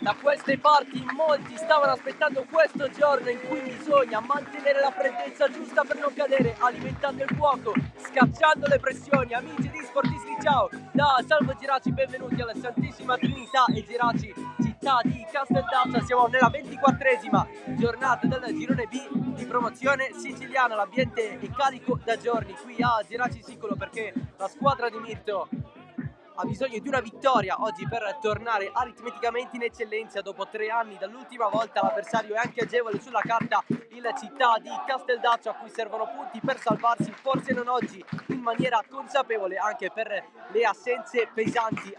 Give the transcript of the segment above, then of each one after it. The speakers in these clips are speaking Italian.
Da queste parti molti stavano aspettando questo giorno in cui bisogna mantenere la freddezza giusta per non cadere, alimentando il fuoco, scacciando le pressioni. Amici di Sportisti, ciao! Da Salvo Geraci, benvenuti alla Santissima Trinità e Geraci, città di Casteldaccia. Siamo nella 24esima giornata del girone B di promozione siciliana. L'ambiente è carico da giorni qui a Geraci Sicolo perché la squadra di Mirto ha bisogno di una vittoria oggi per tornare aritmeticamente in eccellenza. Dopo 3 anni dall'ultima volta l'avversario è anche agevole sulla carta, il città di Casteldaccio, a cui servono punti per salvarsi, forse non oggi in maniera consapevole, anche per le assenze pesanti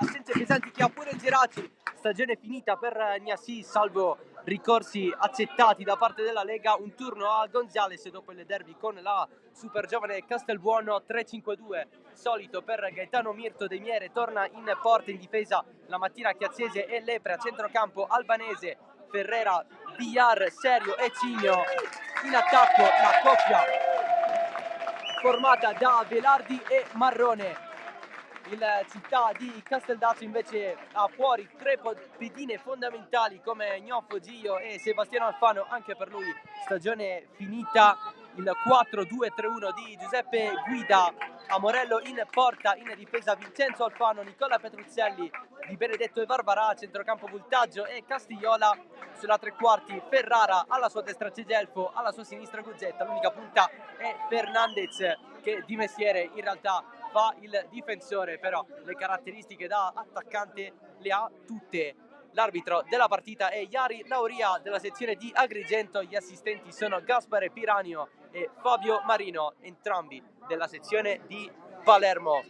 che ha pure Geraci. Stagione finita per Gnassi, salvo ricorsi accettati da parte della Lega. Un turno a Gonzales dopo il derby con la super giovane Castelbuono. 3-5-2 solito per Gaetano Mirto De Miere, torna in porta in difesa la mattina Chiazzese e Lepre, a centrocampo Albanese, Ferrera, Villar, Serio e Cigno. In attacco la coppia formata da Velardi e Marrone. Il città di Casteldaccio invece ha fuori 3 pedine fondamentali come Gnoffo, Gio e Sebastiano Alfano, anche per lui stagione finita. Il 4-2-3-1 di Giuseppe Guida, Amorello in porta, in difesa Vincenzo Alfano, Nicola Petruzzelli, Di Benedetto e Barbara, centrocampo Voltaggio e Castigliola. Sulla tre quarti Ferrara, alla sua destra c'è Gelfo, alla sua sinistra Guzzetta, l'unica punta è Fernandez, che di mestiere in realtà fa il difensore, però le caratteristiche da attaccante le ha tutte. L'arbitro della partita è Iari Lauria della sezione di Agrigento, gli assistenti sono Gaspare Piranio e Fabio Marino, entrambi della sezione di Palermo.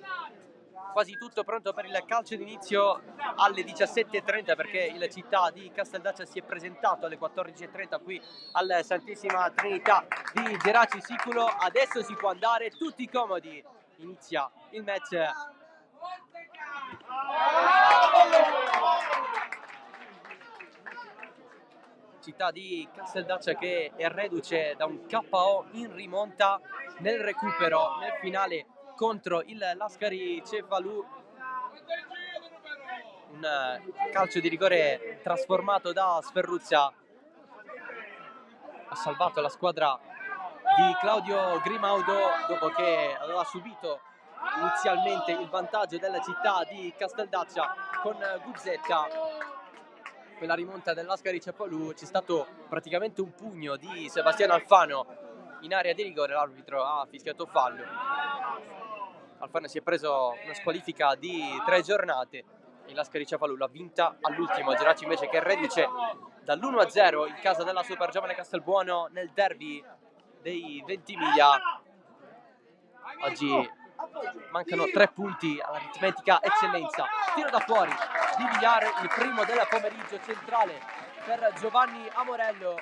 Quasi tutto pronto per il calcio d'inizio alle 17:30, perché il città di Casteldaccia si è presentato alle 14:30 qui alla Santissima Trinità di Geraci Siculo. Adesso si può andare tutti comodi, inizia il match. Città di Casteldaccia che è reduce da un KO in rimonta nel recupero nel finale contro il Lascari Cefalù. Un calcio di rigore trasformato da Sferruzza ha salvato la squadra di Claudio Grimaudo dopo che aveva subito inizialmente il vantaggio della città di Casteldaccia con Guzzetta. Quella rimonta dell'Ascari Cefalù, c'è stato praticamente un pugno di Sebastiano Alfano in area di rigore, l'arbitro ha fischiato fallo. Alfano si è preso una squalifica di 3 giornate e l'Ascari Cefalù l'ha vinta all'ultimo. Geraci invece che reduce dall'1-0 in casa della super giovane Castelbuono nel derby dei Ventimiglia. Oggi mancano 3 punti all'aritmetica eccellenza. Tiro da fuori di Villar, il primo del pomeriggio, centrale per Giovanni Amorello,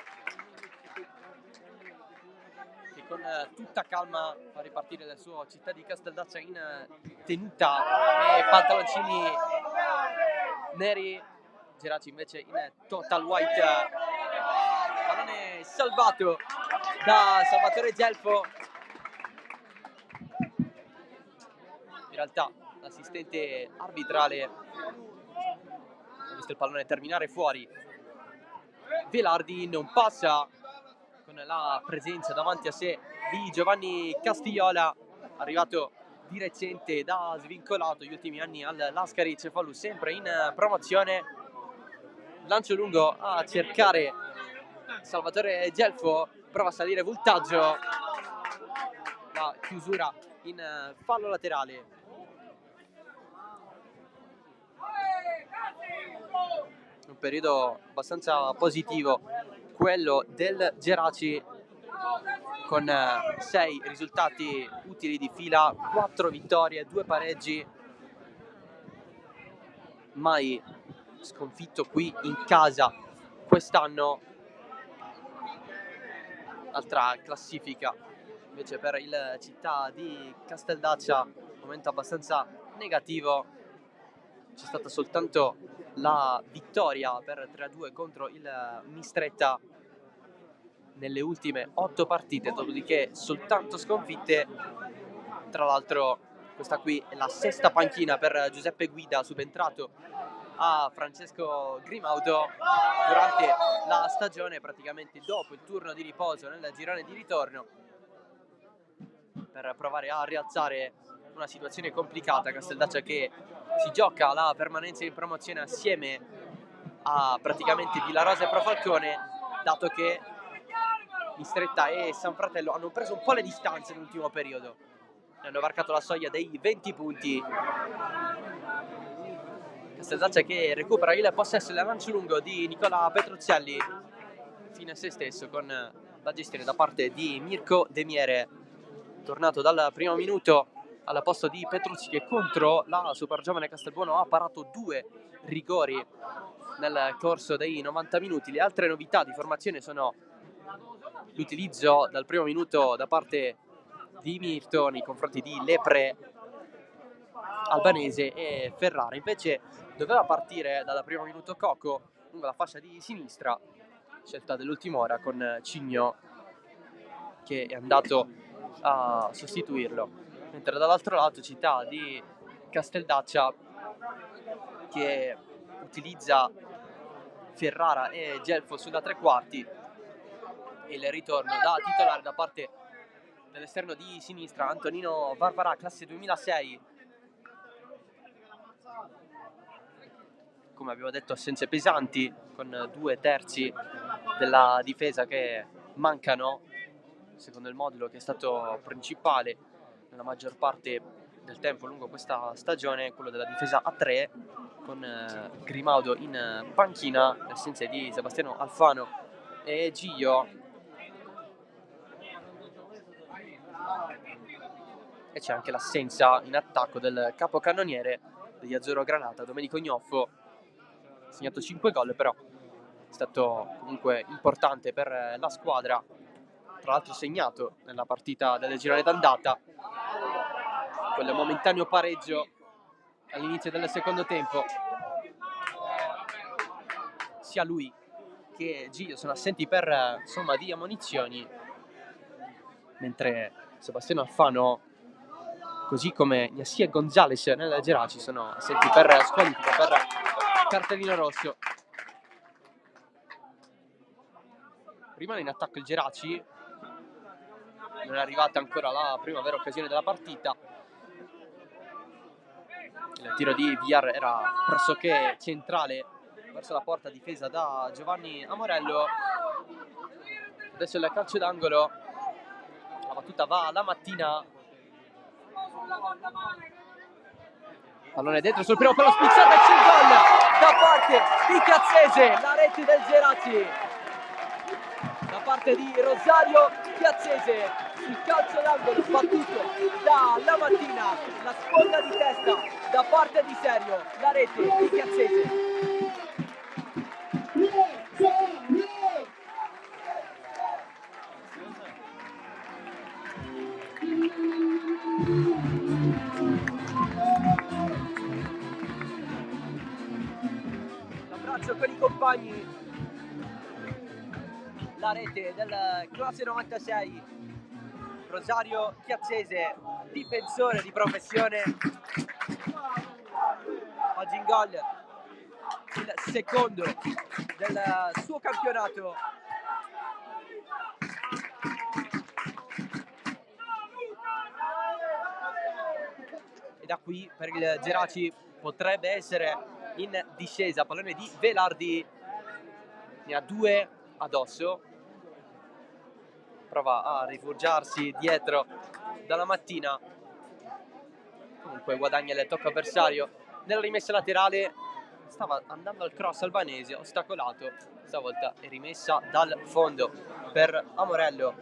che con tutta calma fa ripartire la sua città di Casteldaccia in tenuta e pantaloncini neri. Geraci invece in total white. Pallone salvato da Salvatore Gelfo. In realtà l'assistente arbitrale ha visto il pallone terminare fuori. Velardi non passa con la presenza davanti a sé di Giovanni Castigliola, arrivato di recente da svincolato gli ultimi anni al Lascari Cefalù, sempre in promozione. Lancio lungo a cercare Salvatore Gelfo, prova a salire Voltaggio, la chiusura in fallo laterale. Un periodo abbastanza positivo quello del Geraci, con 6 risultati utili di fila, 4 vittorie, 2 pareggi, mai sconfitto qui in casa quest'anno. Altra classifica invece per il città di Casteldaccia, momento abbastanza negativo. C'è stata soltanto la vittoria per 3-2 contro il Mistretta nelle ultime 8 partite, dopodiché soltanto sconfitte. Tra l'altro questa qui è la 6ª panchina per Giuseppe Guida, subentrato a Francesco Grimaudo durante la stagione, praticamente dopo il turno di riposo nel girone di ritorno, per provare a rialzare una situazione complicata. Casteldaccia che si gioca la permanenza in promozione assieme a praticamente Villarosa e Profalcone, dato che Bistretta e San Fratello hanno preso un po' le distanze nell'ultimo periodo, hanno varcato la soglia dei 20 punti. Casteldaccia che recupera il possesso del lancio lungo di Nicola Petruzzelli fine a se stesso, con la gestione da parte di Mirko De Miere, tornato dal primo minuto al posto di Petruzzi, che contro la super giovane Castelbuono ha parato 2 rigori nel corso dei 90 minuti. Le altre novità di formazione sono l'utilizzo dal primo minuto da parte di Mirto nei confronti di Lepre, Albanese e Ferrara. Invece doveva partire dal primo minuto Coco lungo la fascia di sinistra, scelta dell'ultima ora, con Cigno che è andato a sostituirlo, mentre dall'altro lato città di Casteldaccia che utilizza Ferrara e Gelfo sulla tre quarti, e il ritorno da titolare da parte dell'esterno di sinistra Antonino Varvarà, classe 2006. Come abbiamo detto, assenze pesanti, con 2/3 della difesa che mancano, secondo il modulo che è stato principale nella maggior parte del tempo lungo questa stagione, quello della difesa a 3, con Grimaudo in panchina, le assenze di Sebastiano Alfano e Gio, e c'è anche l'assenza in attacco del capocannoniere degli Azzurro-Granata, Domenico Gnoffo. Ha segnato 5 gol, però è stato comunque importante per la squadra, tra l'altro segnato nella partita del girone d'andata, quel momentaneo pareggio all'inizio del secondo tempo. Sia lui che Gio sono assenti per somma di ammonizioni, mentre Sebastiano Alfano, così come Gnassia e Gonzales nel Geraci, sono assenti per squalifica, per cartellino rosso. Rimane in attacco il Geraci, non è arrivata ancora la prima vera occasione della partita. Il tiro di Villar era pressoché centrale verso la porta, difesa da Giovanni Amorello. Adesso il calcio d'angolo, la battuta va alla Mattina, pallone dentro sul primo palo spizzato e c'è il gol da parte di Chiazzese, la rete del Geraci da parte di Rosario Chiazzese sul calcio d'angolo battuto da Mattina, la sponda di testa da parte di Serio, la rete di Chiazzese. L'abbraccio con i compagni, la rete del classe 96 Rosario Chiazzese, difensore di professione, oggi in gol il secondo del suo campionato. E da qui per il Geraci potrebbe essere in discesa, pallone di Velardi, ne ha 2 addosso, prova a rifugiarsi dietro dalla Mattina, comunque guadagna il tocco avversario nella rimessa laterale. Stava andando al cross Albanese, ostacolato, stavolta è rimessa dal fondo per Amorello.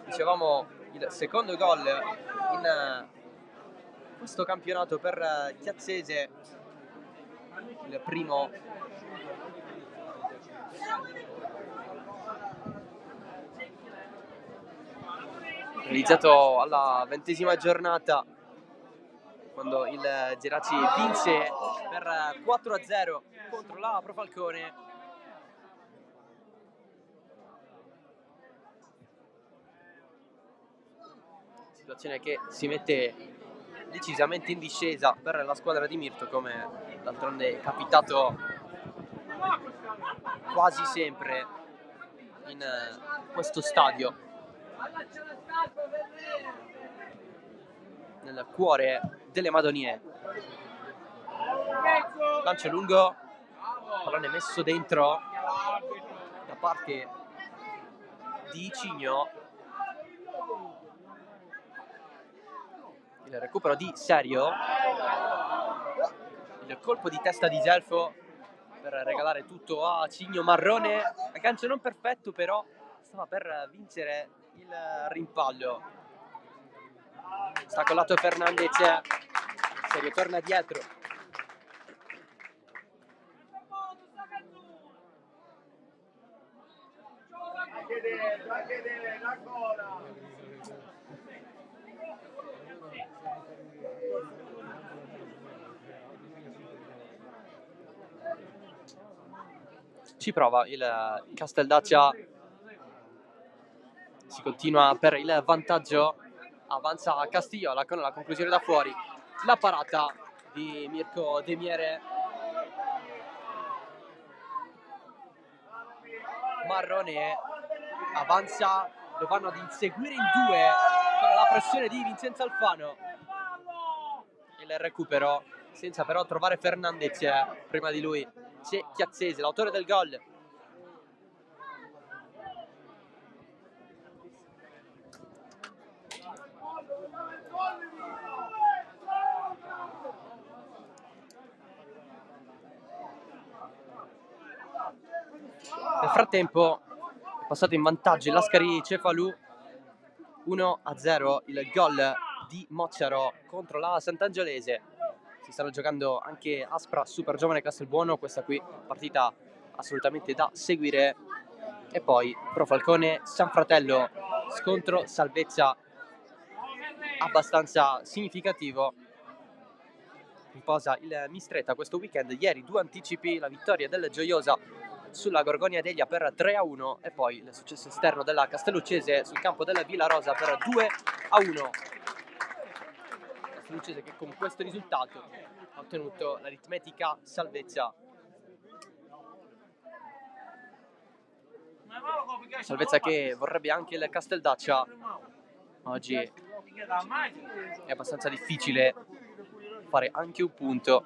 Dicevamo il secondo gol in questo campionato per Chiazzese, il primo realizzato alla 20ª giornata, quando il Geraci vinse per 4-0 contro la Profalcone. Situazione che si mette decisamente in discesa per la squadra di Mirto, come d'altronde è capitato quasi sempre in questo stadio, nel cuore delle Madonie. Lancio lungo, pallone messo dentro da parte di Cigno. Il recupero di Serio, il colpo di testa di Gelfo per regalare tutto a Cigno. Marrone, aggancio non perfetto, però stava per vincere il rimpaglio. Sta collato Fernandez, Serio torna dietro. Ci prova il Casteldaccia, si continua per il vantaggio, avanza Castigliola con la conclusione da fuori, la parata di Mirko De Miere. Marrone avanza, lo vanno ad inseguire in due con la pressione di Vincenzo Alfano. Il recupero senza però trovare Fernandez, prima di lui c'è Chiazzese, l'autore del gol. Nel frattempo è passato in vantaggio il Lascari Cefalù, 1-0 il gol di Mozzaro contro la Sant'Angiolese. Si stanno giocando anche Aspra Super Giovane Castelbuono, questa qui partita assolutamente da seguire. E poi Pro Falcone San Fratello, scontro salvezza abbastanza significativo. Riposa il Mistretta questo weekend. Ieri 2 anticipi, la vittoria del Gioiosa sulla Gorgonia Delia per 3-1 e poi il successo esterno della Castelluccese sul campo della Villarosa per 2-1. Castelluccese che con questo risultato ha ottenuto l'aritmetica salvezza. Salvezza che vorrebbe anche il Casteldaccia. Oggi è abbastanza difficile fare anche un punto.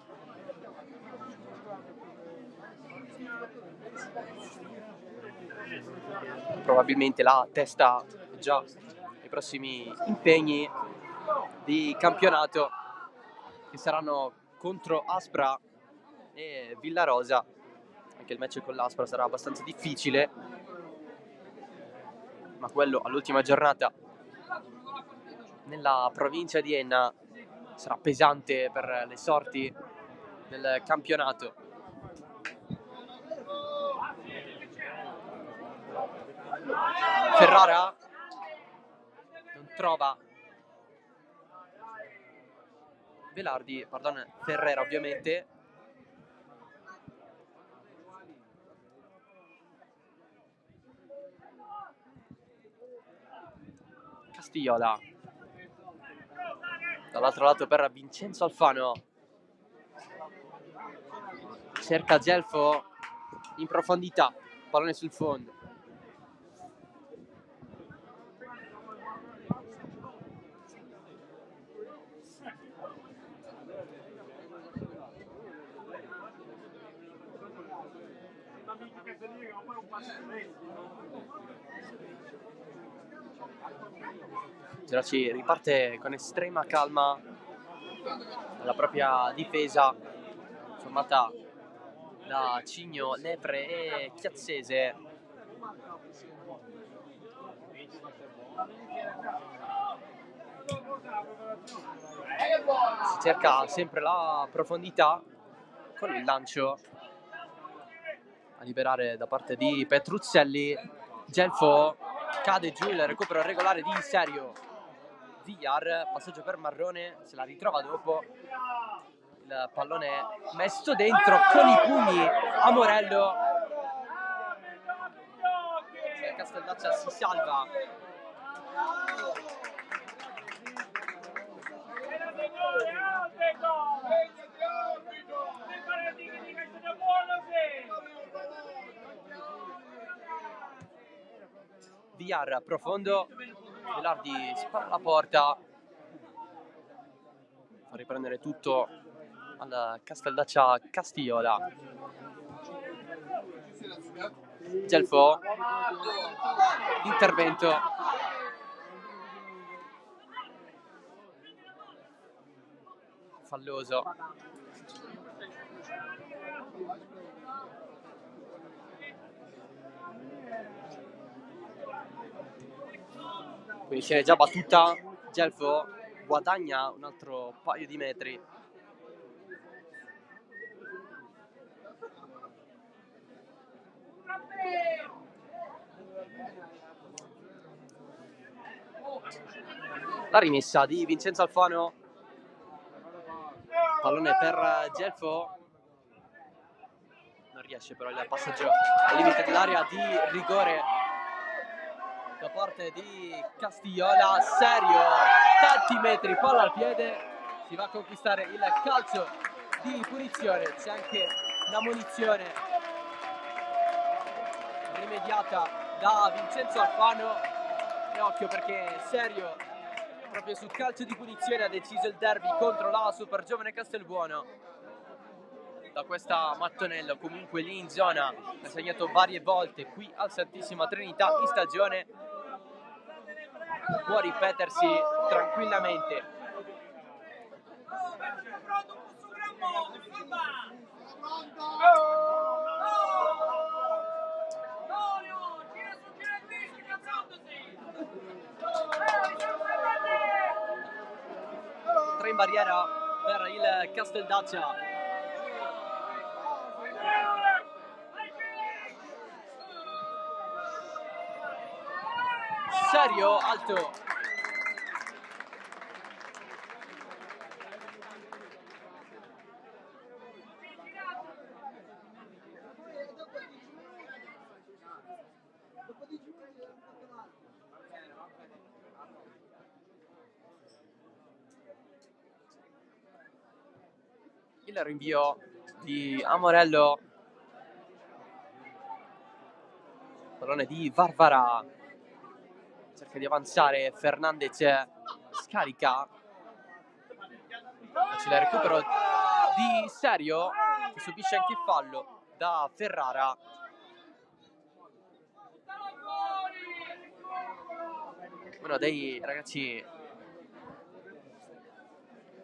Probabilmente la testa già ai prossimi impegni di campionato, che saranno contro Aspra e Villarosa. Anche il match con l'Aspra sarà abbastanza difficile, ma quello all'ultima giornata nella provincia di Enna sarà pesante per le sorti del campionato. Ferrara non trova Velardi, pardon, Ferrera ovviamente. Castigliola dall'altro lato per Vincenzo Alfano, cerca Gelfo in profondità, pallone sul fondo. Geraci riparte con estrema calma dalla propria difesa, formata da Cigno, Lepre e Chiazzese. Si cerca sempre la profondità con il lancio a liberare da parte di Petruzzelli. Gelfo cade giù, il recupero regolare di Serio. Villar, passaggio per Marrone, se la ritrova dopo. Il pallone messo dentro con i pugni a Morello. Casteldaccia si salva. Villar profondo, Velardi spara la porta, fa riprendere tutto al Casteldaccia Castiola. Gelfo, intervento, falloso. Punizione già battuta, Gelfo guadagna un altro paio di metri. La rimessa di Vincenzo Alfano, pallone per Gelfo, non riesce però il passaggio al limite dell'area di rigore da parte di Castiola. Serio, tanti metri, palla al piede, si va a conquistare il calcio di punizione. C'è anche una munizione rimediata da Vincenzo Alfano, e occhio perché Serio proprio sul calcio di punizione ha deciso il derby contro la Super Giovane Castelbuono. Da questa Mattonello, comunque lì in zona, ha segnato varie volte qui al Santissima Trinità in stagione, può ripetersi tranquillamente. Tre in barriera per il Casteldaccia. Serio, alto. Il rinvio di Amorello, pallone di Varvara, cerca di avanzare, Fernandez scarica, facile recupero di Serio che subisce anche il fallo da Ferrara. Uno dei ragazzi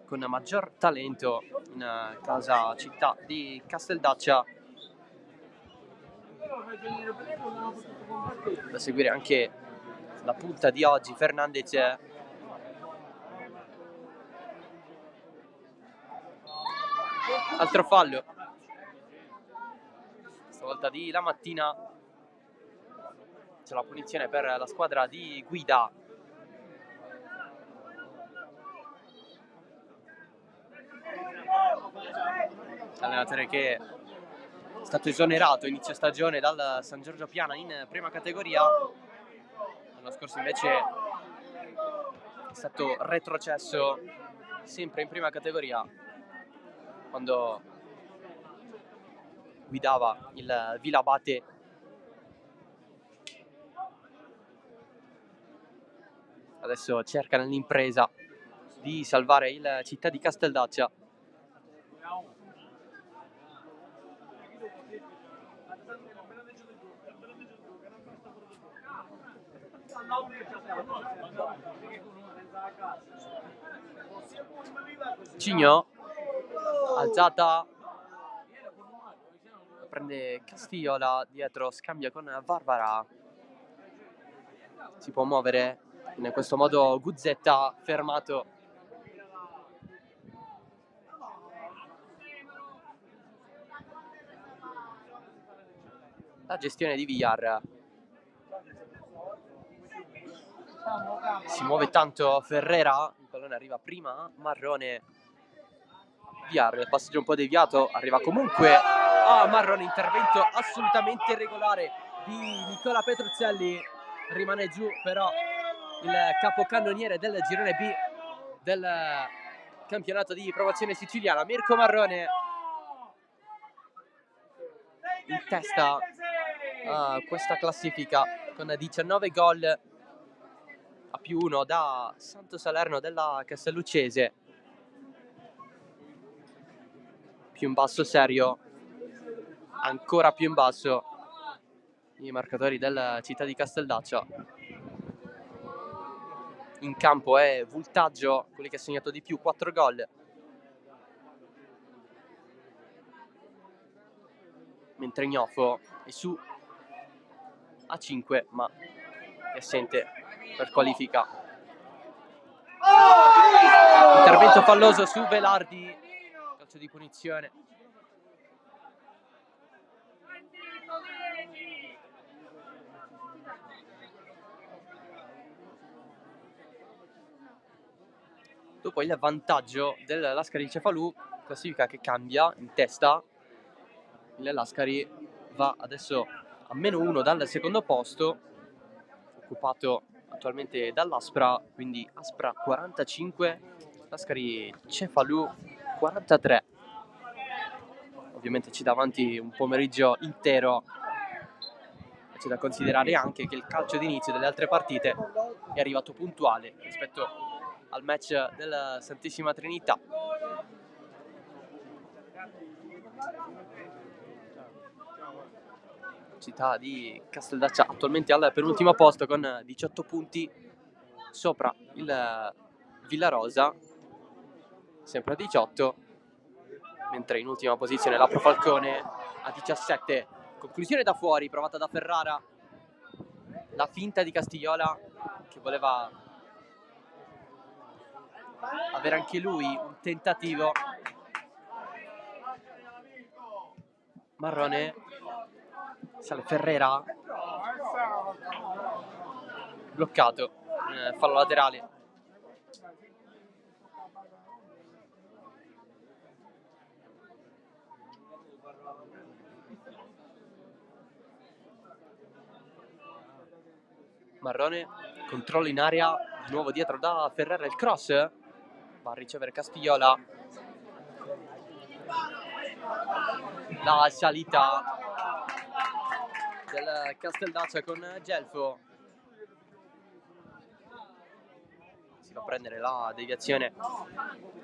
con maggior talento in casa città di Casteldaccia. Da seguire anche la punta di oggi, Fernandez. Altro fallo, stavolta di La Mattina. C'è la punizione per la squadra di Guida. Allenatore che è stato esonerato inizio stagione dal San Giorgio Piana in prima categoria. L'anno scorso invece è stato retrocesso sempre in prima categoria quando guidava il Vilabate. Adesso cerca nell'impresa di salvare il Città di Casteldaccia. Cigno, alzata, prende Castiola dietro, scambia con Varvara, si può muovere in questo modo Guzzetta, fermato. La gestione di Villar, si muove tanto Ferrera, il pallone arriva prima, Marrone, Villar, il passaggio un po' deviato, arriva comunque a Marrone, intervento assolutamente irregolare di Nicola Petruzzelli, rimane giù però il capocannoniere del girone B del campionato di promozione siciliana. Mirko Marrone in testa a questa classifica con 19 gol a +1 da Santo Salerno della Castelluccese. Più in basso Serio, ancora più in basso i marcatori della città di Casteldaccia. In campo è Vultaggio, quelli che ha segnato di più, 4 gol. Mentre Ignofo è su a 5, ma è assente per qualifica. Intervento falloso su Velardi, calcio di punizione. Dopo il vantaggio del Lascari Cefalù, classifica che cambia in testa. Il Lascari va adesso a -1 dal secondo posto, occupato attualmente dall'Aspra, quindi Aspra 45, Lascari Cefalù 43. Ovviamente c'è davanti un pomeriggio intero. C'è da considerare anche che il calcio d'inizio delle altre partite è arrivato puntuale rispetto al match della Santissima Trinità. Città di Casteldaccia attualmente al penultimo posto con 18 punti, sopra il Villarosa, sempre a 18, mentre in ultima posizione la Pro Falcone a 17. Conclusione da fuori provata da Ferrara, la finta di Castigliola che voleva avere anche lui un tentativo. Marrone, sale Ferrera, bloccato, fallo laterale. Marrone, controllo in area, di nuovo dietro da Ferrera il cross, va a ricevere Castigliola. La salita del Casteldaccia con Gelfo. Si va a prendere la deviazione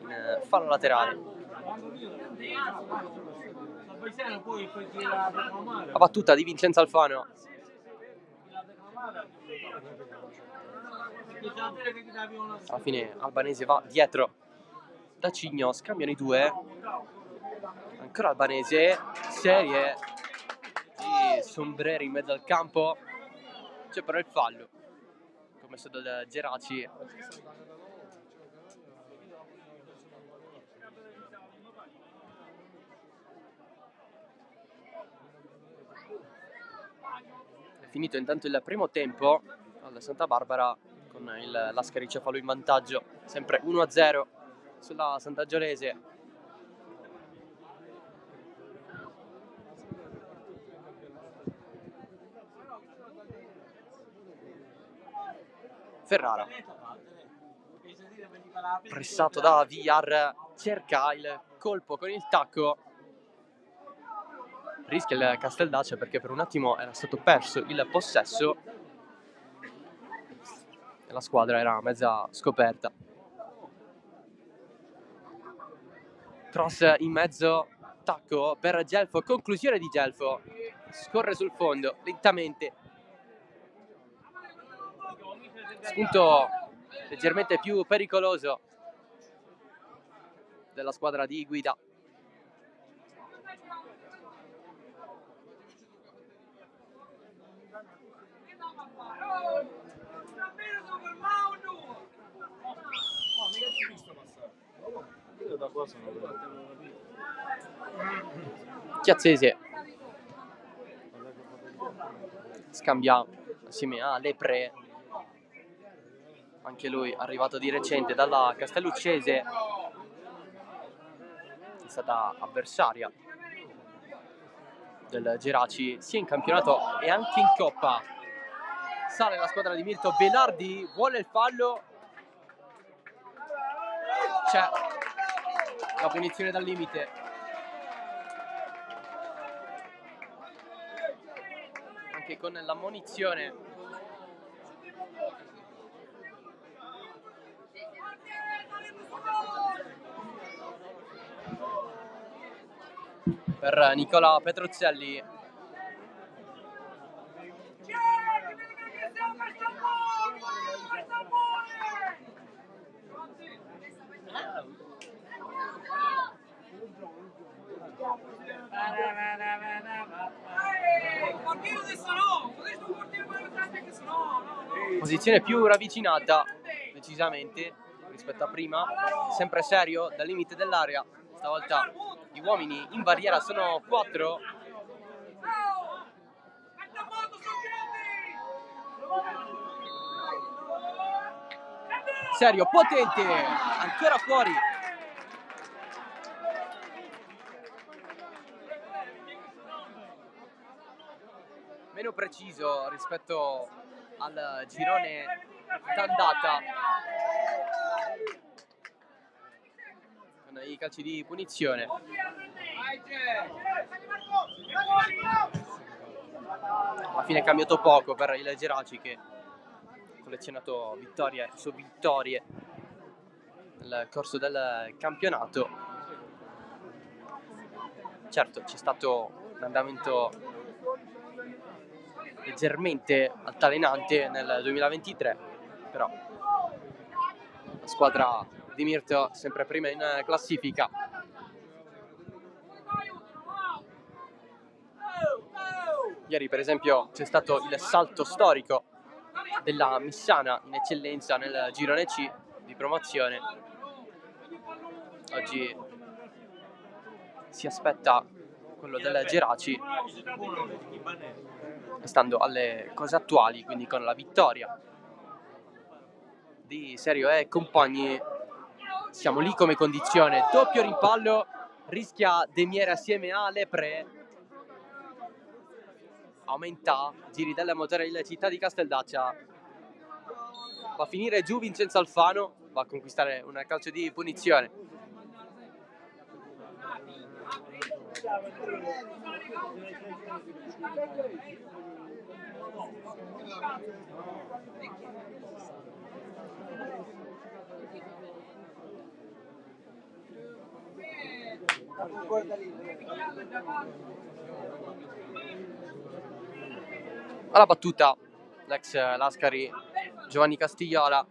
in fallo laterale. La battuta di Vincenzo Alfano. Alla fine Albanese va dietro da Cigno, scambiano i due. Ancora Albanese, serie di sombreri in mezzo al campo. C'è però il fallo commesso da Geraci. È finito intanto il primo tempo alla Santa Barbara con il Lascari Cefalù in vantaggio, sempre 1-0 sulla Sant'Angiolese. Ferrara, pressato da Villar, cerca il colpo con il tacco, rischia il Casteldaccia perché per un attimo era stato perso il possesso e la squadra era mezza scoperta. Cross in mezzo, tacco per Gelfo, conclusione di Gelfo, scorre sul fondo lentamente. Spunto leggermente più pericoloso della squadra di guida. Chiazzese scambia assieme a Lepre, anche lui arrivato di recente dalla Castelluccese, è stata avversaria del Geraci sia in campionato e anche in Coppa. Sale la squadra di Mirto, Velardi vuole il fallo, c'è la punizione dal limite. Anche con l'ammonizione. Per Nicola Petruzzelli. Posizione più ravvicinata decisamente rispetto a prima, sempre serio dal limite dell'area. Stavolta gli uomini in barriera sono 4. Serio, potente, ancora fuori. Meno preciso rispetto al girone d'andata. Con i calci di punizione. Alla fine è cambiato poco per il Geraci, che ha collezionato vittorie su vittorie nel corso del campionato. Certo, c'è stato un andamento leggermente altalenante nel 2023, però la squadra di Mirto sempre prima in classifica. Ieri per esempio c'è stato il salto storico della Missana in eccellenza nel girone C di promozione. Oggi si aspetta quello del Geraci, stando alle cose attuali, quindi con la vittoria di Serio e compagni. Siamo lì come condizione, doppio rimpallo, rischia Demiere assieme a Lepre, aumenta giri del motore il Città di Casteldaccia, va a finire giù Vincenzo Alfano, va a conquistare un calcio di punizione. Alla battuta l'ex Lascari Giovanni Castigliola.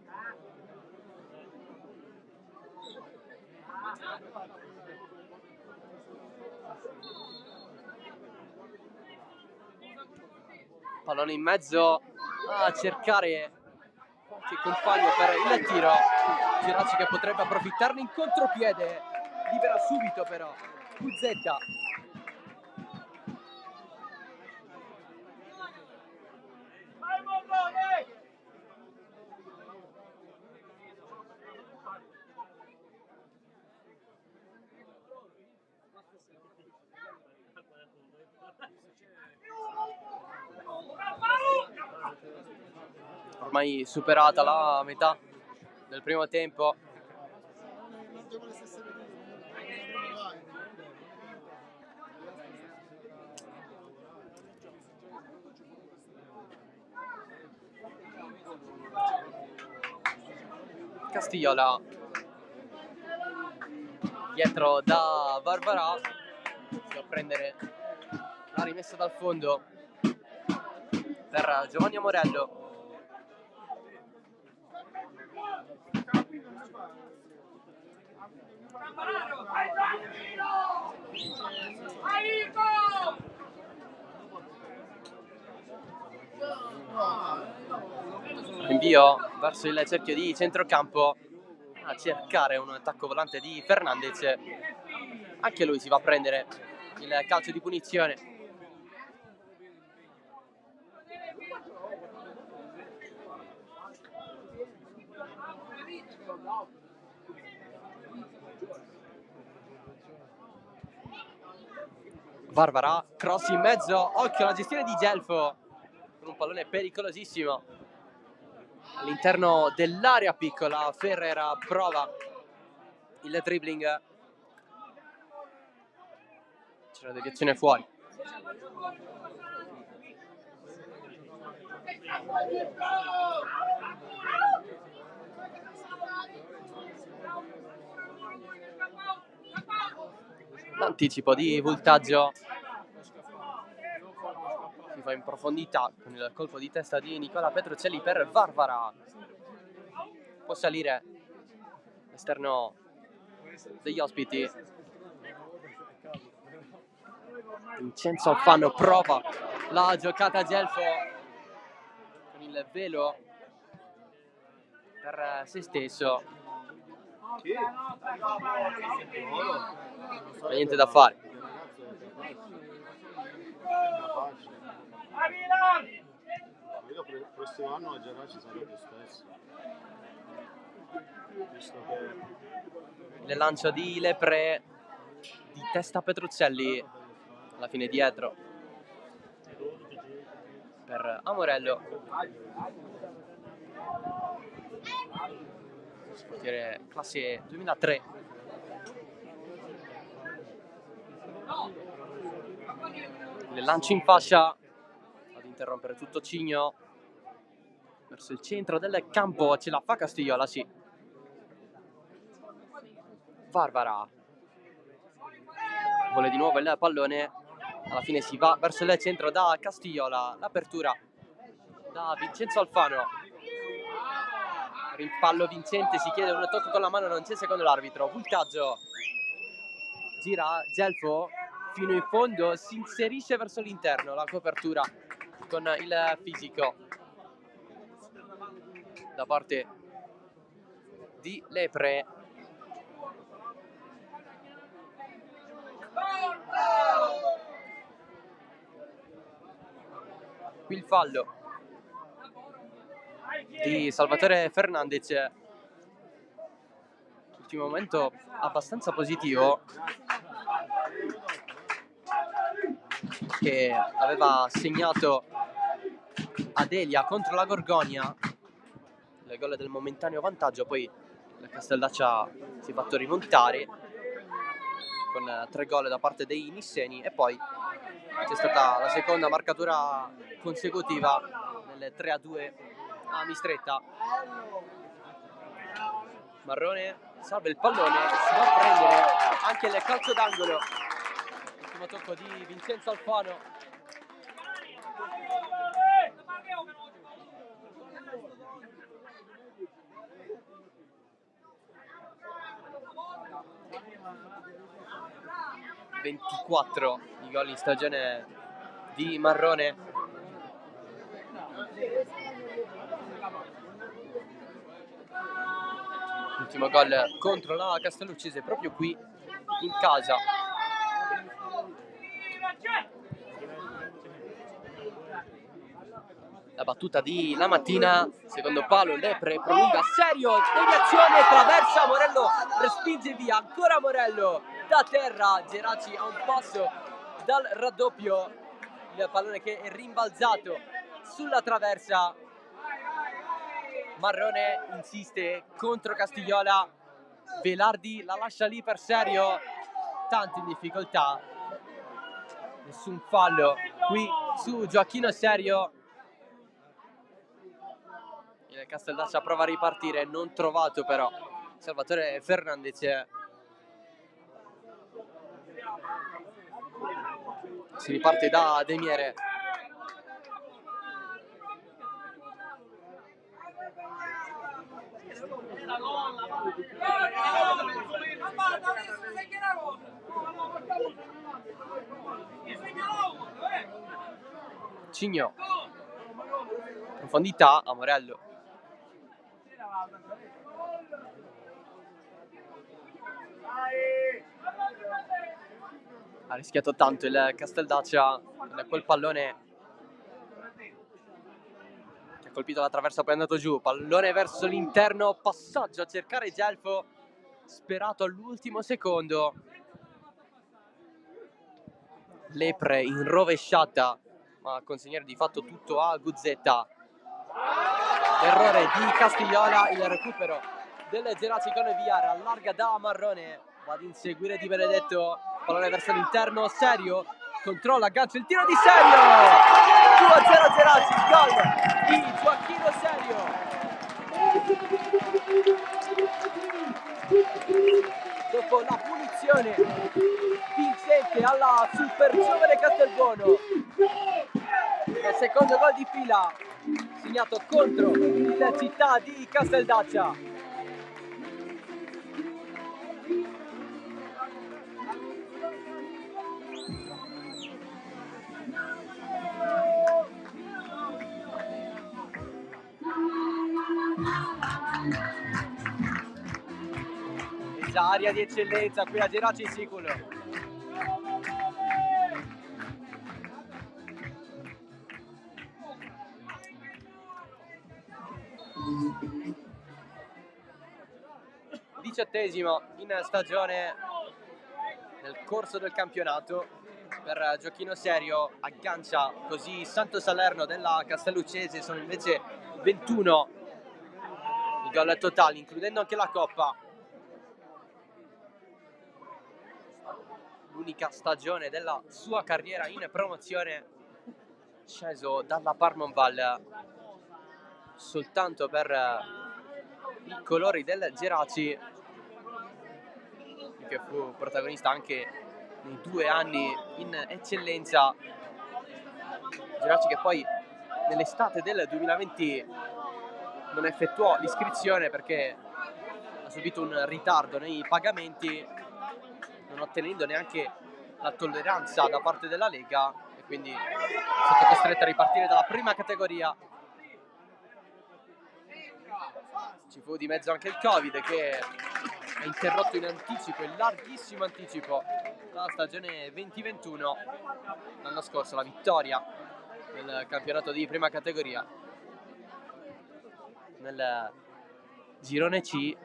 Pallone in mezzo a cercare qualche compagno per il tiro. Geraci che potrebbe approfittarne in contropiede, libera subito però Puzzetta. Ormai superata la metà del primo tempo. Castigliola dietro da Barbara, si va a prendere la rimessa dal fondo per Giovanni Amorello. Invio verso il cerchio di centrocampo a cercare un attacco volante di Fernandez. Anche lui si va a prendere il calcio di punizione. Barbara, cross in mezzo, occhio alla gestione di Gelfo con un pallone pericolosissimo all'interno dell'area piccola. Ferrer prova il dribbling c'è una deviazione fuori. L'anticipo di voltaggio si fa in profondità con il colpo di testa di Nicola Petruccelli per Varvara. Può salire l'esterno degli ospiti. Vincenzo Alfano prova la giocata a Gelfo con il velo per se stesso. Ma niente da fare. Il prossimo anno a Geraci sarà lo stesso. Visto che Il lancio di Lepre di testa Petruccelli, alla fine dietro per Amorello. Portiere classe 2003. Il lancio in fascia ad interrompere tutto Cigno verso il centro del campo. Ce la fa Castigliola, sì. Varvara vuole di nuovo il pallone, alla fine si va verso il centro da Castigliola. L'apertura da Vincenzo Alfano. Rimpallo vincente, si chiede un tocco con la mano, non c'è secondo l'arbitro. Voltaggio, gira Gelfo fino in fondo, si inserisce verso l'interno, la copertura con il fisico da parte di Lepre. Qui il fallo di Salvatore Fernandez, ultimo momento abbastanza positivo, che aveva segnato Adelia contro la Gorgonia, il gol del momentaneo vantaggio. Poi il Casteldaccia si è fatto rimontare con 3 gol da parte dei nisseni, e poi c'è stata la seconda marcatura consecutiva nel 3-2 a Mistretta. Marrone salva il pallone, si va a prendere anche il calcio d'angolo. Ultimo tocco di Vincenzo Alfano. ...24 i gol in stagione di Marrone. L'ultimo gol contro la Castelluccese proprio qui in casa. La battuta di La Mattina, secondo palo, Lepre prolunga, Serio, deviazione, traversa, Morello respinge via, ancora Morello da terra. Geraci a un passo dal raddoppio, il pallone che è rimbalzato sulla traversa. Marrone insiste contro Castigliola, Velardi la lascia lì per Serio, tanto in difficoltà, nessun fallo qui su Gioacchino Serio. Il Casteldaccia prova a ripartire, non trovato però Salvatore Fernandez. Si riparte da Demiere. Cigno, profondità, Amorello. Ha rischiato tanto il Casteldaccia con quel pallone che ha colpito la traversa, poi è andato giù. Pallone verso l'interno, passaggio a cercare Gelfo, sperato all'ultimo secondo. Lepre in rovesciata, ma a consegnare di fatto tutto a Guzzetta. L'errore di Castigliola, il recupero del Geraci con Viara, allarga da Marrone, va ad inseguire Di Benedetto, pallone verso l'interno, Serio controlla, aggancia il tiro di Serio, 2-0 Geraci, gol di Gioacchino Serio. Dopo la punizione vincente alla Super Giovane Castelbuono, il secondo gol di fila segnato contro il Città di Casteldaccia. E già aria di eccellenza qui a Geraci Siculo. Diciottesimo in stagione nel corso del campionato per Gioacchino Serio, aggancia così Santo Salerno della Castelluccese. Sono invece 21 i gol totali, includendo anche la Coppa. L'unica stagione della sua carriera in promozione, sceso dalla Parmonval soltanto per i colori del Geraci, che fu protagonista anche nei 2 anni in eccellenza. Geraci che poi nell'estate del 2020 non effettuò l'iscrizione perché ha subito un ritardo nei pagamenti, non ottenendo neanche la tolleranza da parte della Lega, e quindi è stato costretto a ripartire dalla prima categoria. Ci fu di mezzo anche il Covid, che ha interrotto in anticipo, in larghissimo anticipo, la stagione 2021. L'anno scorso la vittoria nel campionato di prima categoria nel girone C.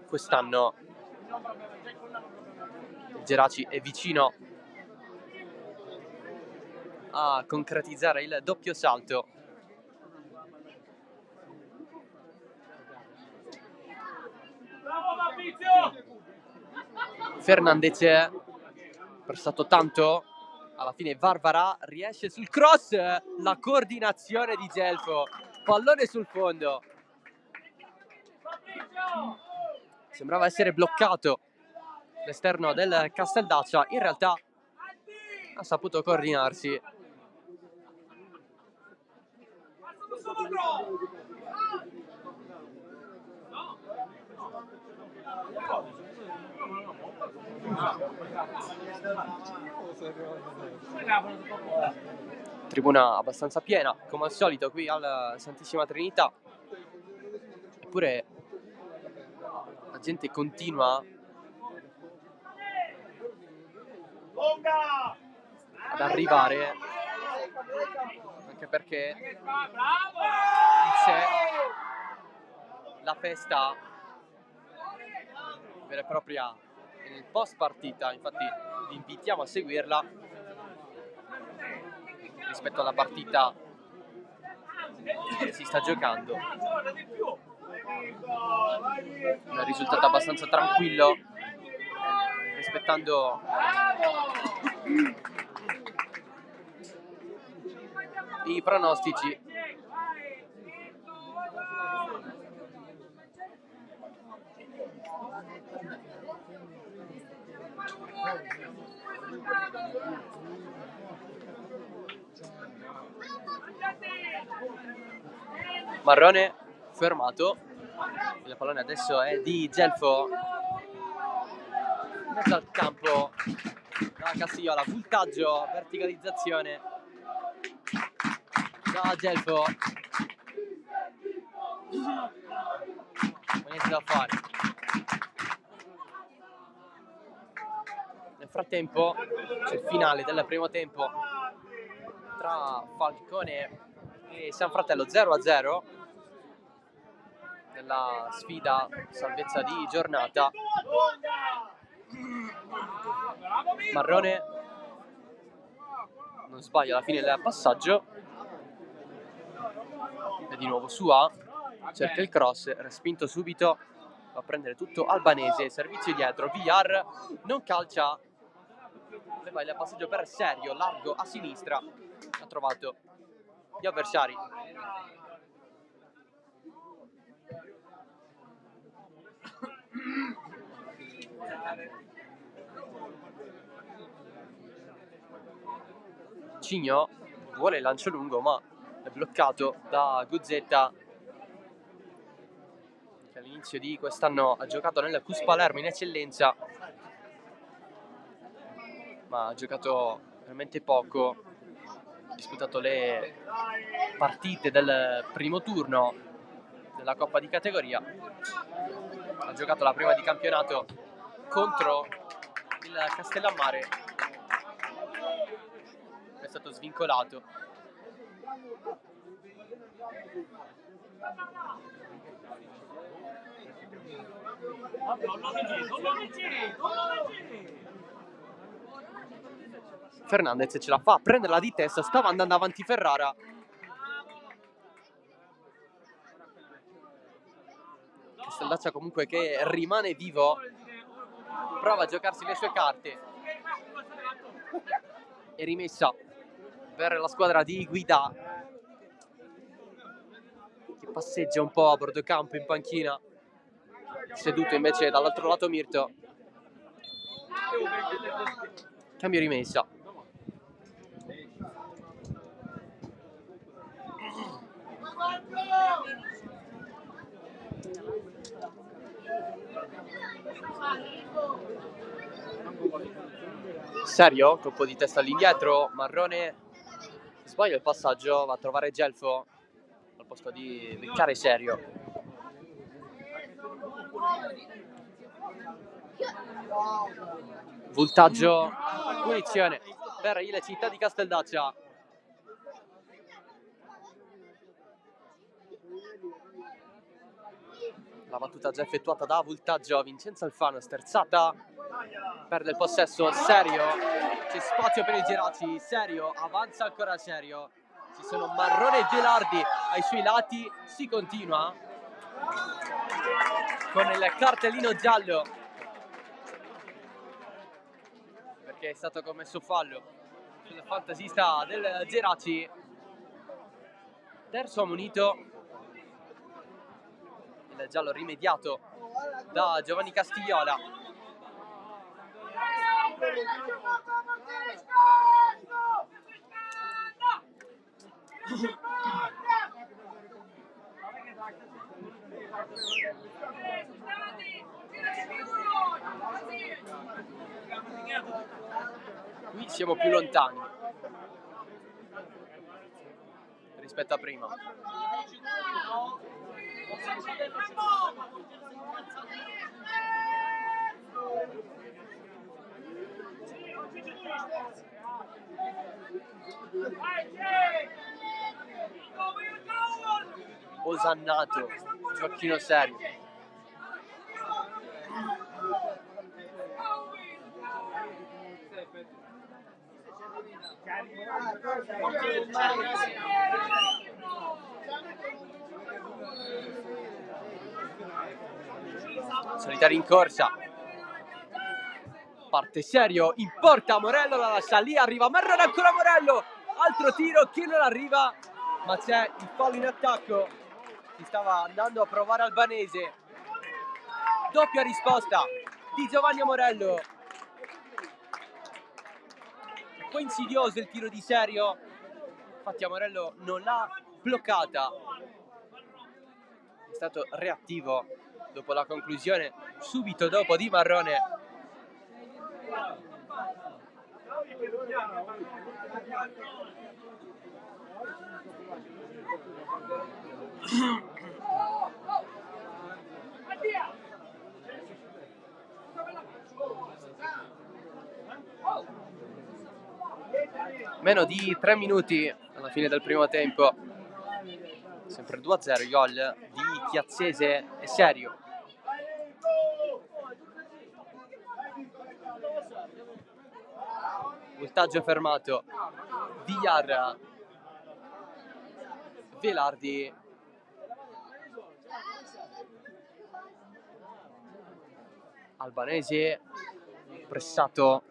Quest'anno il Geraci è vicino a concretizzare il doppio salto. Fernandez, prestato tanto, alla fine Varvara riesce sul cross, la coordinazione di Gelfo, pallone sul fondo, sembrava essere bloccato l'esterno del Casteldaccia, in realtà ha saputo coordinarsi. Tribuna abbastanza piena, come al solito qui alla Santissima Trinità, eppure la gente continua ad arrivare, anche perché in sé la festa vera e propria nel post partita, infatti vi invitiamo a seguirla rispetto alla partita che si sta giocando. Un risultato abbastanza tranquillo, rispettando i pronostici. Marrone fermato, il pallone adesso è di Gelfo, in mezzo al campo da Castigliola, voltaggio, verticalizzazione da Gelfo, niente da fare. Nel frattempo c'è il finale del primo tempo tra Falcone e San Fratello, 0-0 nella sfida salvezza di giornata. Marrone non sbaglia alla fine del passaggio, è di nuovo su A, cerca il cross, respinto subito a prendere tutto Albanese, servizio dietro, Villar non calcia, leva il passaggio per Serio, largo a sinistra, ha trovato gli avversari. Cigno vuole il lancio lungo ma è bloccato da Guzzetta, che all'inizio di quest'anno ha giocato nel Cus Palermo in eccellenza, ma ha giocato veramente poco, ha disputato le partite del primo turno della Coppa di categoria, ha giocato la prima di campionato contro il Castellammare, è stato svincolato. Fernandez ce la fa a prenderla di testa, stava andando avanti Ferrara. Castellaccia comunque che rimane vivo, prova a giocarsi le sue carte. E rimessa per la squadra di Guida, che passeggia un po' a bordo campo in panchina, seduto invece dall'altro lato Mirto. Cambio rimessa. Serio, colpo di testa all'indietro, Marrone sbaglia il passaggio, va a trovare Gelfo al posto di beccare Serio. Voltaggio, punizione per il Città di Casteldaccia. La battuta già effettuata da Voltaggio, Vincenzo Alfano, sterzata, perde il possesso Serio, c'è spazio per il Geraci, Serio, avanza ancora Serio, ci sono Marrone e Velardi ai suoi lati, si continua con il cartellino giallo perché è stato commesso fallo sul fantasista del Geraci. Terzo ammonito, il giallo rimediato da Giovanni Castigliola. Qui siamo più lontani rispetto a prima. Osannato, giochino serio. Solita rincorsa, parte Serio, in porta Morello, la lascia lì, arriva Marrone, ancora Morello, altro tiro che non arriva, ma c'è il fallo in attacco, si stava andando a provare Albanese. Doppia risposta di Giovanni Morello, un po' insidioso il tiro di Serio, infatti Morello non l'ha bloccata, è stato reattivo dopo la conclusione, subito dopo di Marrone. Meno di 3 minuti alla fine del primo tempo, sempre 2-0 il gol di Chiazzese e Serio. Voltaggio fermato, Villar, Velardi, albanese, pressato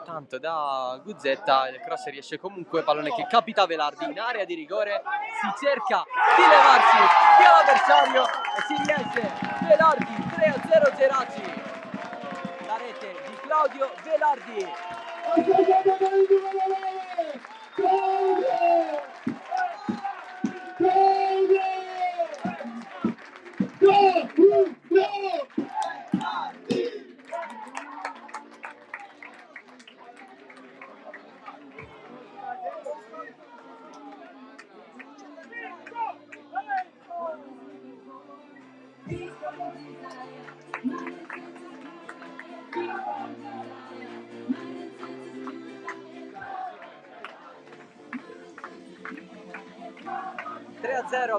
tanto da Guzzetta, il cross riesce comunque, pallone che capita a Velardi in area di rigore, si cerca di levarsi via l'avversario e si riesce. Velardi 3-0 Geraci, la rete di Claudio Velardi.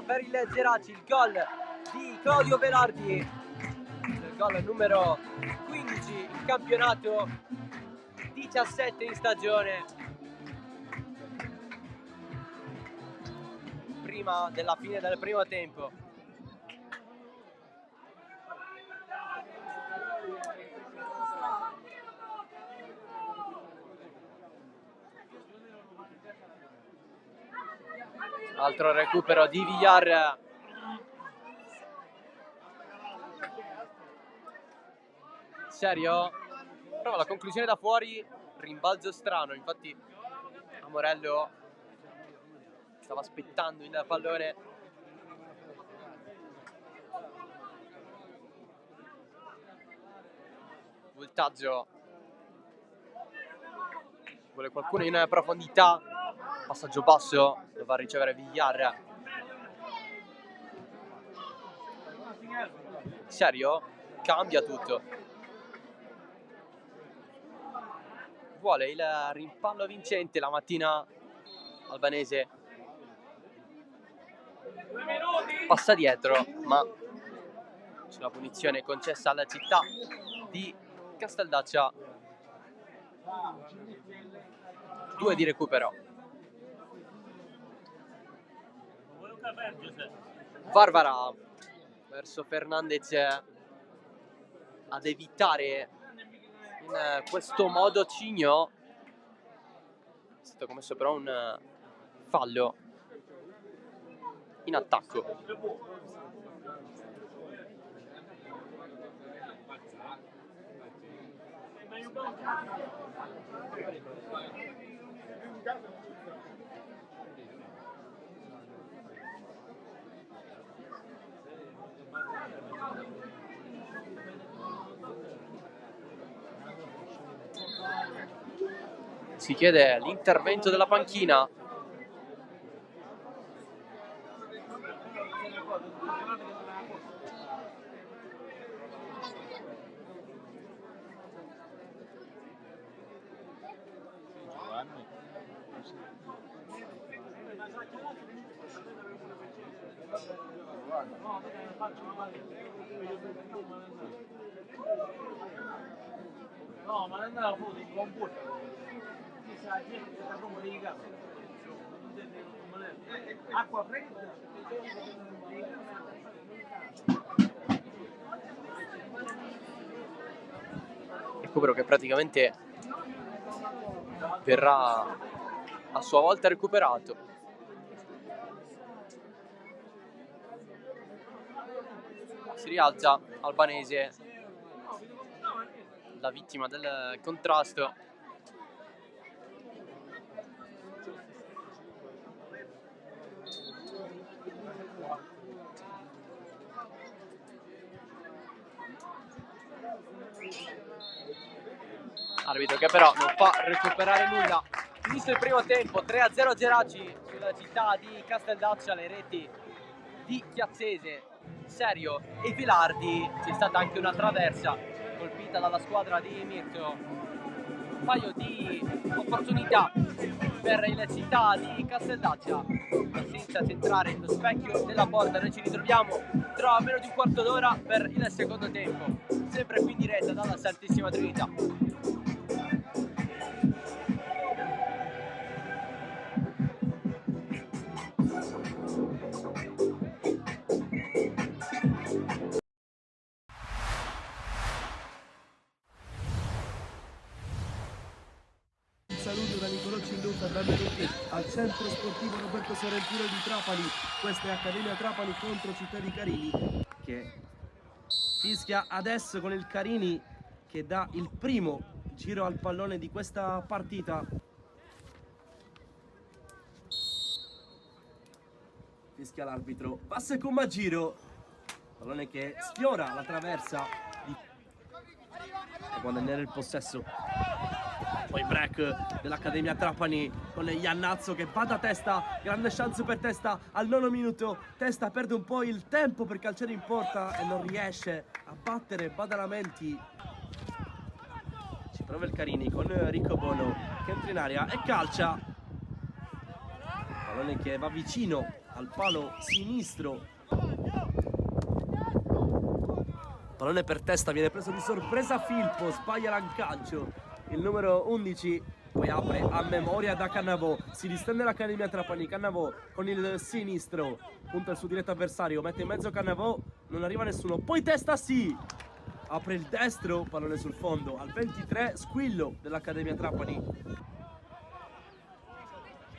Per il Geraci, il gol di Claudio Velardi, il gol numero 15 in campionato, 17 in stagione, prima della fine del primo tempo. Altro recupero di Villar. Serio? Prova la conclusione da fuori, rimbalzo strano, infatti Amorello stava aspettando il pallone. Voltaggio, vuole qualcuno in profondità, passaggio basso, lo va a ricevere Villar. Serio? Cambia tutto. Vuole il rimpallo vincente la mattina albanese. Passa dietro, ma c'è la punizione concessa alla città di Casteldaccia. 2 di recupero. Varvara verso Fernandez ad evitare in questo modo Cigno. È stato commesso però un fallo in attacco. Si chiede l'intervento della panchina. No, ma non andava fuori in computer. Acqua fredda. Recupero che praticamente verrà a sua volta recuperato. Si rialza albanese, la vittima del contrasto. Arbitro che però non fa recuperare nulla. Finisce il primo tempo, 3-0 Geraci sulla città di Casteldaccia, le reti di Chiazzese, Serio e Velardi. C'è stata anche una traversa colpita dalla squadra di Mirto. Un paio di opportunità per la città di Casteldaccia, ma senza centrare lo specchio della porta. Noi ci ritroviamo tra meno di un quarto d'ora per il secondo tempo, sempre qui in diretta dalla Santissima Trinità. benvenuti e benvenuti al centro sportivo Roberto Sorrentino di Trapani. Questa è Accademia Trapani contro Città di Carini, che fischia adesso con il Carini che dà il primo giro al pallone di questa partita. Fischia l'arbitro, passa come a giro, pallone che sfiora la traversa e guadagnare il possesso. Poi break dell'Accademia Trapani con Iannazzo che va da Testa, grande chance per Testa al 9° minuto. Testa perde un po' il tempo per calciare in porta e non riesce a battere Badalamenti. Ci prova il Carini con Riccobono che entra in area e calcia. Pallone che va vicino al palo sinistro. Pallone per Testa, viene preso di sorpresa Filippo, sbaglia l'aggancio. Il numero 11 poi apre a memoria da Cannavò, si distende l'Accademia Trapani. Cannavò con il sinistro, punta il suo diretto avversario, mette in mezzo Cannavò, non arriva nessuno, poi Testa sì, apre il destro, pallone sul fondo, al 23 squillo dell'Accademia Trapani.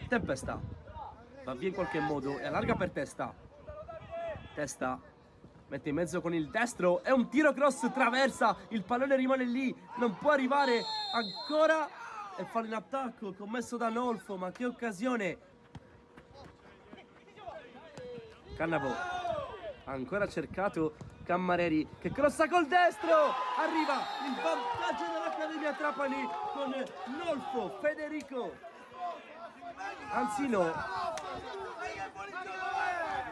Tempesta va via in qualche modo e allarga per Testa. Testa mette in mezzo con il destro, è un tiro cross, traversa, il pallone rimane lì, non può arrivare ancora e fallo in attacco commesso da Nolfo, ma che occasione. Cannavò ha ancora cercato Cammareri che crossa col destro, arriva il vantaggio dell'Accademia Trapani con Nolfo, Federico, anzi no,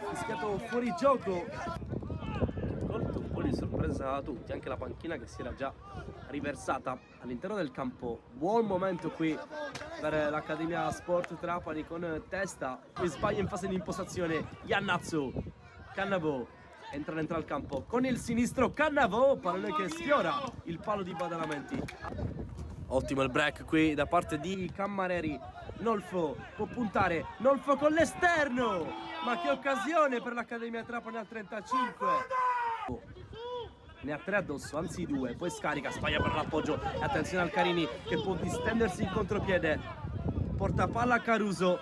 fischiato fuori gioco. Colto un po' di sorpresa a tutti, anche la panchina che si era già riversata all'interno del campo. Buon momento qui per l'Accademia Sport Trapani con Testa, poi sbaglia in fase di impostazione Iannazzo. Cannavò entra al campo con il sinistro, Cannavò, pallone che sfiora il palo di Badalamenti. Ottimo il break qui da parte di Cammareri. Nolfo può puntare, Nolfo con l'esterno, ma che occasione per l'Accademia Trapani al 35. Ne ha 3 addosso, anzi 2, poi scarica, sbaglia per l'appoggio e attenzione al Carini che può distendersi in contropiede, porta palla a Caruso,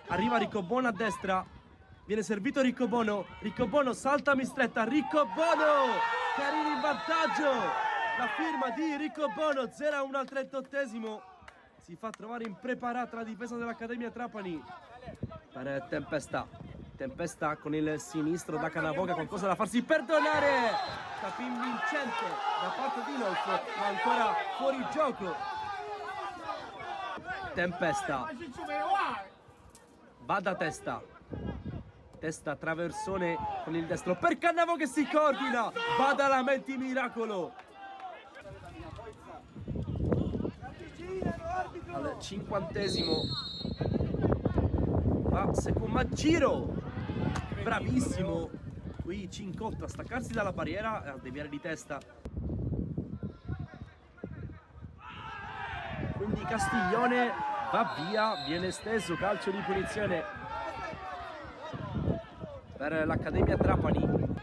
arriva Riccobono a destra, viene servito Riccobono, Riccobono salta mistretta, Riccobono, Carini in vantaggio, la firma di Riccobono, 0-1 al 38esimo, si fa trovare impreparata la difesa dell'Accademia Trapani per Tempesta con il sinistro da Cannavò, qualcosa da farsi perdonare, tapin vincente da parte di Nolfo, ma ancora fuori gioco. Tempesta va da Testa traversone con il destro per Cannavò che si coordina, Badalamenti miracolo. Al 50esimo va Secum a giro, bravissimo qui Cincotta a staccarsi dalla barriera e a deviare di testa. Quindi Castiglione va via, viene steso, calcio di punizione per l'Accademia Trapani.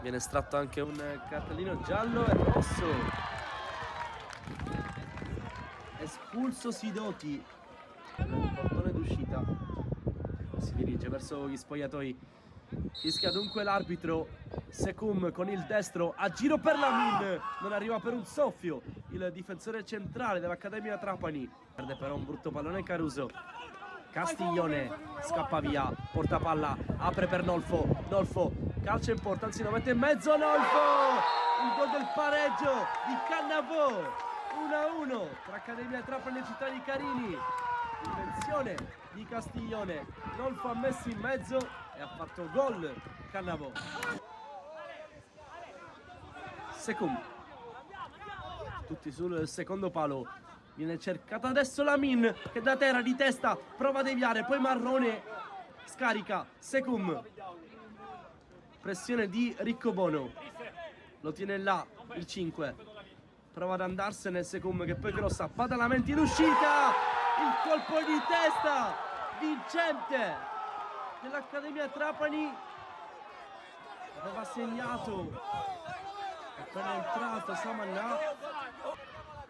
Viene estratto anche un cartellino giallo e rosso. Espulso Sidoti, il portone d'uscita, si dirige verso gli spogliatoi, fischia dunque l'arbitro. Secum con il destro a giro per Lamin, non arriva per un soffio il difensore centrale dell'Accademia Trapani, perde però un brutto pallone Caruso. Castiglione scappa via, porta palla, apre per Nolfo, Nolfo calcia in porta, anzi lo mette in mezzo Nolfo, il gol del pareggio di Cannavò. 1-1 tra Accademia Trapani e Città di Carini, invenzione di Castiglione, Nolfo ha messo in mezzo e ha fatto gol Cannavò. Secum, tutti sul secondo palo, viene cercata adesso Lamin che da terra di testa prova a deviare, poi Marrone scarica, Secum, pressione di Riccobono, lo tiene là il 5, prova ad andarsene Secum che poi crossa, Badalamenti in uscita, il colpo di testa vincente dell'Accademia Trapani, aveva segnato appena entrato Samanà.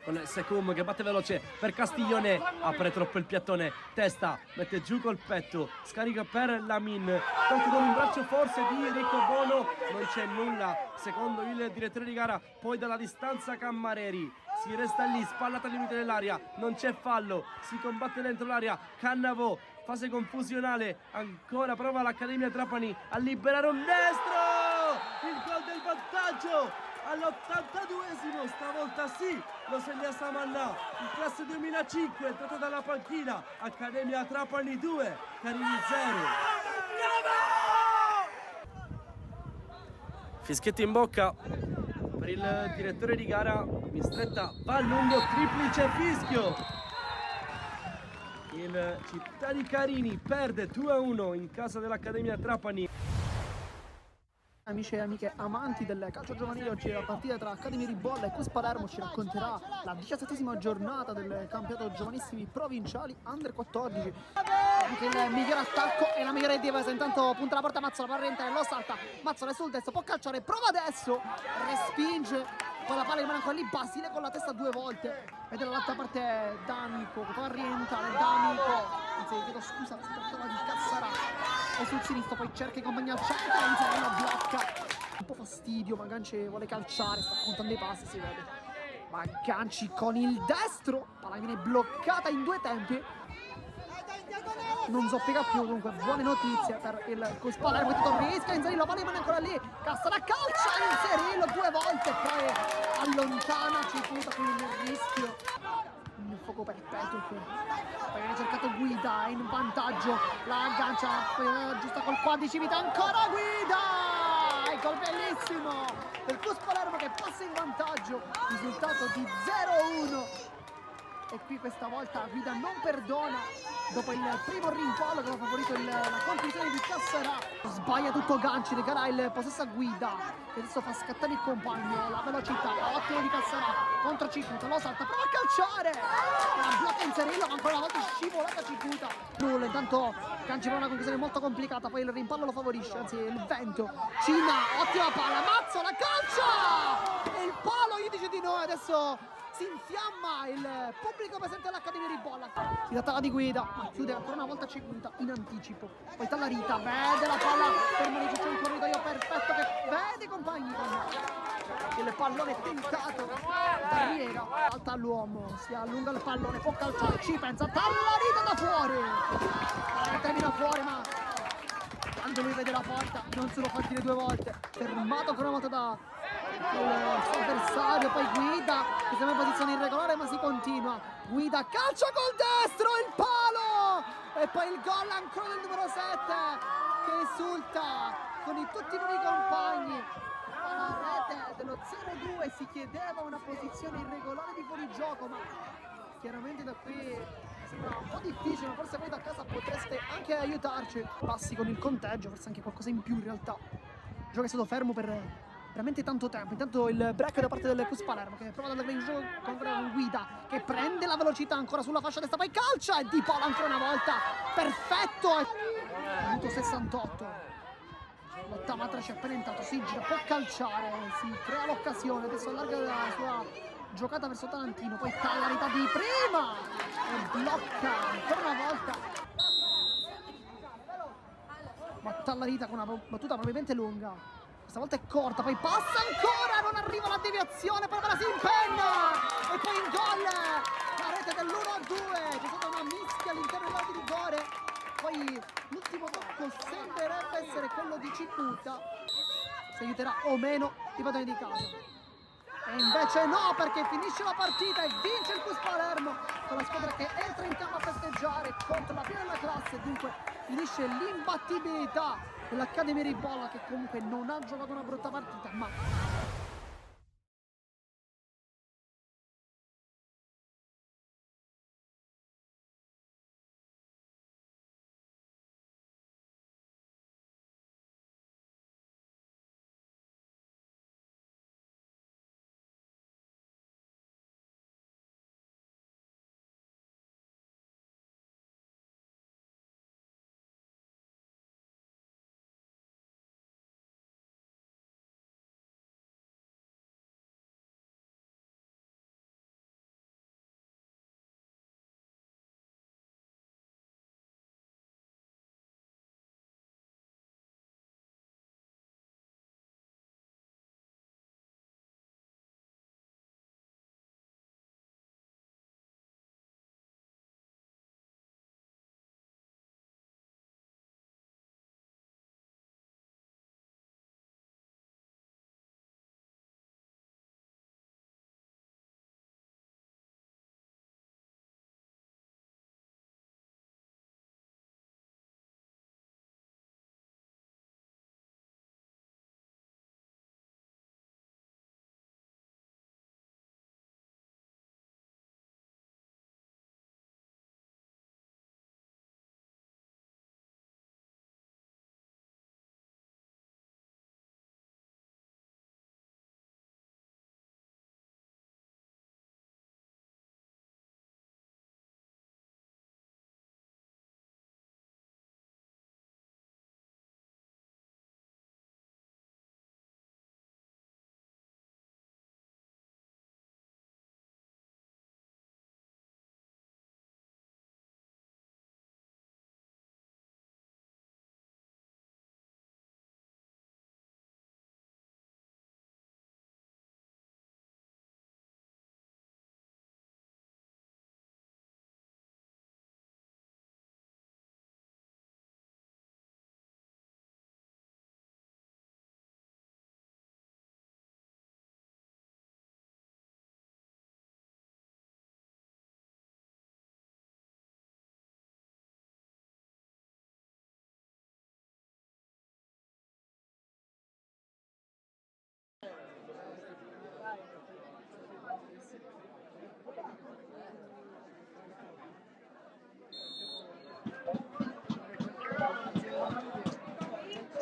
con Secum che batte veloce per Castiglione, apre troppo il piattone, testa, mette giù col petto, scarica per Lamin, tocca con un braccio forse di Ricco Bono, non c'è nulla secondo il direttore di gara. Poi dalla distanza Cammareri, si resta lì, spallata al limite dell'area, non c'è fallo, si combatte dentro l'area, Cannavò, fase confusionale, ancora prova l'Accademia Trapani a liberare un destro, il gol del vantaggio all'82esimo, stavolta sì, lo segna Samanna, in classe 2005, entrato dalla panchina, Accademia Trapani 2, Carini 0. Fischietti in bocca per il direttore di gara, Mistretta va a lungo, triplice fischio. Il Città di Carini perde 2-1 in casa dell'Accademia Trapani. Amici e amiche amanti del calcio giovanile, oggi la partita tra Accademia Ribolla e Cus Palermo ci racconterà la 17ª giornata del campionato giovanissimi provinciali Under 14. Anche il miglior attacco e la migliore difesa, intanto punta la porta Mazzola, palla rientra, lo salta, Mazzola è sul destro, può calciare, prova adesso, respinge, poi la palla rimane ancora lì, Basile con la testa 2 volte, e dall'altra parte D'Amico, può rientrare, D'Amico, anzi chiedo scusa, si trattava di Cassarà, e sul sinistro poi cerca i compagni al centro, Anzarello blocca, un po' fastidio, ma Ganci vuole calciare, sta contando i passi, si vede, ma Ganci con il destro, palla viene bloccata in 2 tempi, non zoppica più. Comunque buone notizie per il Cus Palermo, rischia, Inzerillo, palla rimane ancora lì, Cassara calcia, Inzerillo 2 volte, poi allontana Cicuta con il rischio, il fuoco perpetuo qui, poi viene cercato Guida, è in vantaggio, la aggancia, poi aggiusta col quadrice vita, ancora Guida, e gol bellissimo del Cus Palermo che passa in vantaggio, risultato di 0-1. E qui questa volta Guida non perdona, dopo il primo rimpallo che aveva favorito la conclusione di Cassarà. Sbaglia tutto Ganci, regala il possesso a Guida, che adesso fa scattare il compagno, la velocità, ottimo di Cassarà, contro Cicuta, lo salta, prova a calciare, la blocca Inzerillo, ma ancora una volta scivolata Cicuta. Nulla, intanto Ganci fa una conclusione molto complicata, poi il rimpallo lo favorisce, anzi il vento, Cina, ottima palla, Mazzola, calcia! E il palo, gli dice di no, adesso si infiamma il pubblico presente all'Accademia Ribolla. Si trattava di Guida, ma chiude ancora una volta Cicuta in anticipo. Poi Tallarita vede la palla per Morici, c'è un corridoio perfetto che vede i compagni con il pallone tentato da Riera, alta all'uomo, si allunga il pallone, può calciare, ci pensa, Tallarita da fuori, termina fuori, ma quando lui vede la porta non se lo fa dire 2 volte, fermato ancora una volta da il suo avversario, poi Guida che sembra in posizione irregolare, ma si continua, Guida calcia col destro, il palo, e poi il gol ancora del numero 7 che esulta con tutti i nuovi compagni. Alla rete dello 0-2 si chiedeva una posizione irregolare di fuorigioco, ma chiaramente da qui sembra un po' difficile, ma forse voi da casa potreste anche aiutarci. Passi con il conteggio, forse anche qualcosa in più in realtà. Il gioco è stato fermo per veramente tanto tempo. Intanto il break da parte del Cus Palermo che prova ad andare in gioco con Guida che prende la velocità ancora sulla fascia destra, poi calcia e Di Paolo ancora una volta, perfetto, minuto 68. L'83 c'è appena entrato, si gira, può calciare, si crea l'occasione, adesso allarga la sua giocata verso Tarantino, poi Tallarita di prima e blocca ancora una volta, ma Tallarita con una battuta probabilmente lunga, questa volta è corta, poi passa ancora, non arriva la deviazione, poi la si impenna e poi in gol la rete dell'1-2, c'è stata una mischia all'interno dell'area di rigore. Poi l'ultimo tocco sembrerebbe essere quello di Cicuta, se aiuterà o meno i padroni di casa. E invece no, perché finisce la partita e vince il Cus Palermo con la squadra che entra in campo a festeggiare contro la prima della classe. Dunque finisce l'imbattibilità dell'Accademia Ribolla, che comunque non ha giocato una brutta partita, ma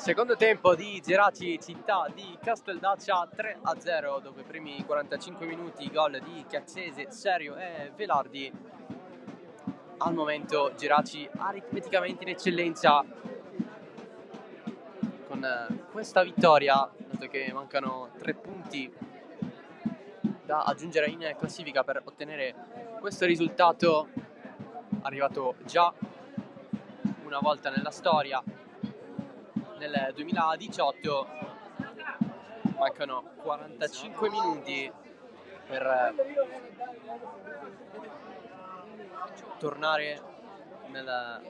Secondo tempo di Geraci città di Casteldaccia 3-0 dopo i primi 45 minuti, gol di Chiazzese, Serio e Velardi. Al momento Geraci aritmeticamente in eccellenza con questa vittoria, dato che mancano 3 punti da aggiungere in classifica per ottenere questo risultato, arrivato già una volta nella storia, nel 2018. Mancano 45 minuti per tornare nel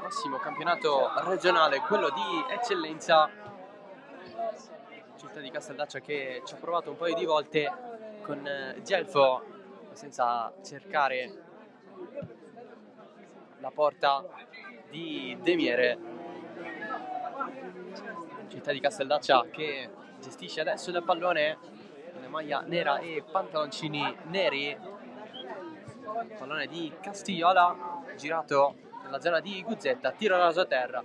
massimo campionato regionale, quello di eccellenza. Città di Casteldaccia che ci ha provato un paio di volte con Gelfo senza cercare la porta di Demiere. Città di Casteldaccia che gestisce adesso il pallone in maglia nera e pantaloncini neri. Pallone di Castigliola girato nella zona di Guzzetta, tiro raso a terra.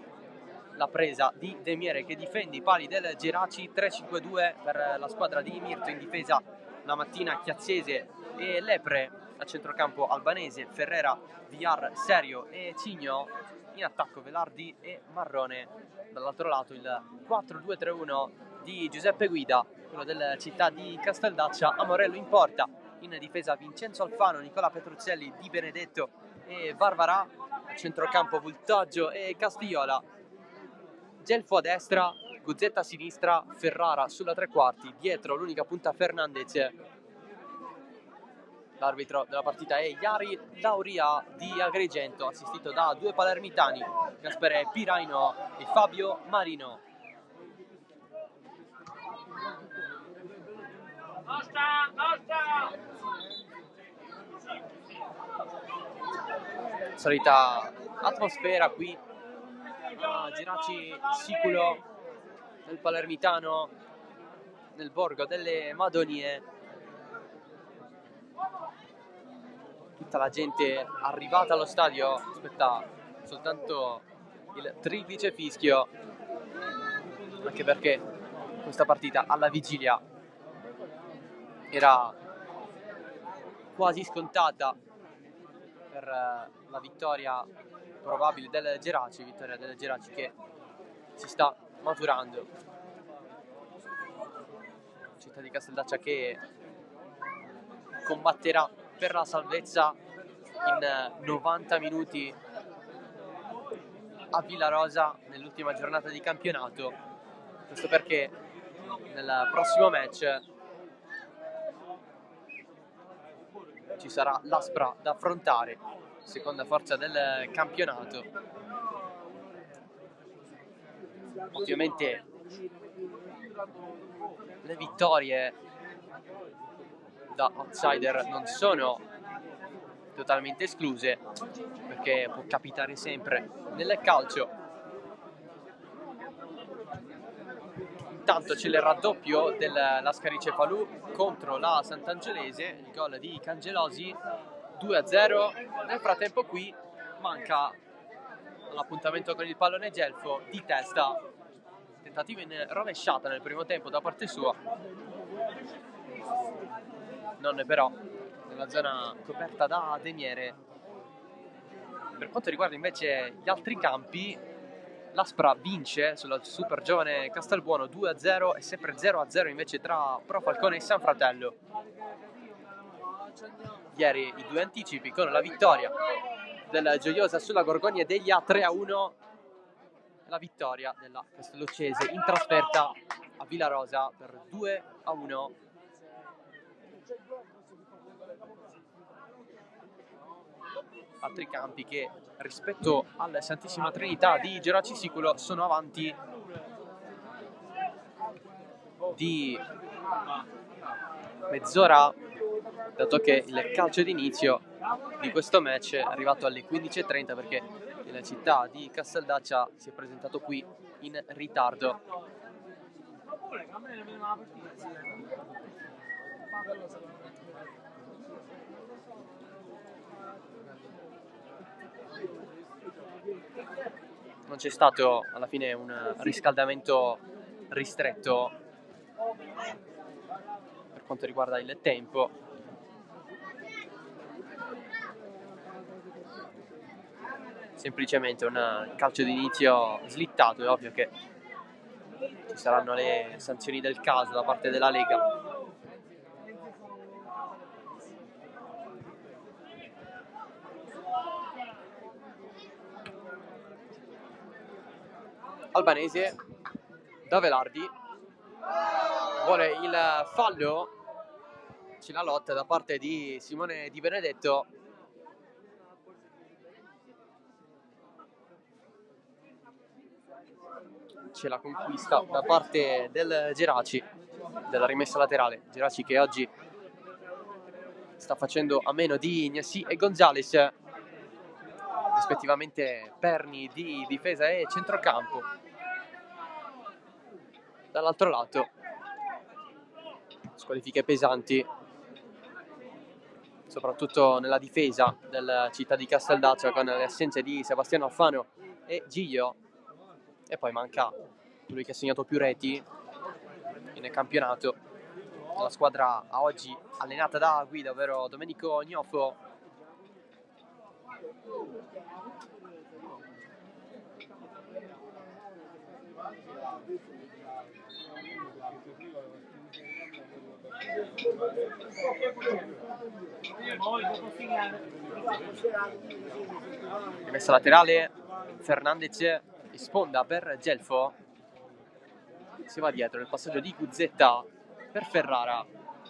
La presa di Demiere che difende i pali del Geraci. 3-5-2 per la squadra di Mirto. In difesa la mattina Chiazzese e Lepre, a centrocampo Albanese, Ferrera, Villar, Serio e Cigno. In attacco Velardi e Marrone. Dall'altro lato il 4-2-3-1 di Giuseppe Guida, quello del Città di Casteldaccia. Amorello in porta, in difesa Vincenzo Alfano, Nicola Petruccelli, Di Benedetto e Varvarà. A centrocampo Vultaggio e Castigliola. Gelfo a destra, Guzzetta a sinistra, Ferrara sulla tre quarti, dietro l'unica punta Fernandez. L'arbitro della partita è Iari Dauria di Agrigento, assistito da 2 palermitani, Gaspare Piraino e Fabio Marino. Solita atmosfera qui a Geraci Siculo, nel palermitano, nel borgo delle Madonie. Tutta la gente arrivata allo stadio aspetta soltanto il triplice fischio, anche perché questa partita alla vigilia era quasi scontata per la vittoria probabile del Geraci, vittoria del Geraci che si sta maturando. Città di Casteldaccia che combatterà per la salvezza in 90 minuti a Villarosa nell'ultima giornata di campionato. Questo perché nel prossimo match ci sarà l'Aspra da affrontare, seconda forza del campionato. Ovviamente le vittorie da outsider non sono totalmente escluse, perché può capitare sempre nel calcio. Intanto c'è il raddoppio del Lascari Cefalù contro la Sant'Angelese, il gol di Cangelosi, 2-0. Nel frattempo qui manca l'appuntamento con il pallone Gelfo di testa, tentativo in rovesciata nel primo tempo da parte sua, non però nella zona coperta da Demiere. Per quanto riguarda invece gli altri campi, l'Aspra vince sulla super giovane Castelbuono 2-0 e sempre 0-0 invece tra Pro Falcone e San Fratello. Ieri i 2 anticipi con la vittoria del Gioiosa sulla Gorgogna Deglia 3-1, la vittoria della Castelluccese in trasferta a Villarosa per 2-1. Altri campi che rispetto alla Santissima Trinità di Geraci Siculo sono avanti di mezz'ora, dato che il calcio d'inizio di questo match è arrivato alle 15:30 perché la città di Casteldaccia si è presentato qui in ritardo. non c'è stato alla fine un riscaldamento ristretto per quanto riguarda il tempo. Semplicemente un calcio d'inizio slittato. È ovvio che ci saranno le sanzioni del caso da parte della Lega. Albanese da Velardi, vuole il fallo, c'è la lotta da parte di Simone Di Benedetto. C'è la conquista da parte del Geraci, della rimessa laterale. Geraci che oggi sta facendo a meno di Ignasi e Gonzalez, rispettivamente perni di difesa e centrocampo. Dall'altro lato squalifiche pesanti soprattutto nella difesa del Città di Casteldaccia, con le assenze di Sebastiano Alfano e Giglio, e poi manca lui che ha segnato più reti nel campionato. La squadra a oggi allenata da guida, ovvero Domenico Gnofo. Rimessa laterale, Fernandez e sponda per Gelfo. Si va dietro nel passaggio di Guzzetta per Ferrara.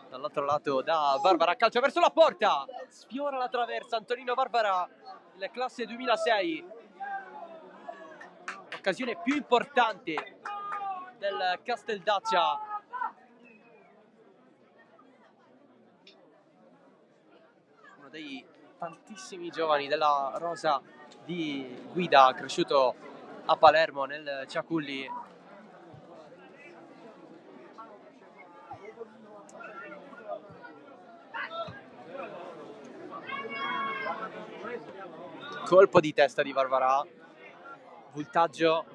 Dall'altro lato da Barbara, calcia verso la porta, sfiora la traversa Antonino Barbara, il classe 2006. L'occasione più importante del Casteldaccia. Uno dei tantissimi giovani della rosa di guida, cresciuto a Palermo nel Ciaculli. Colpo di testa di Barbara, voltaggio,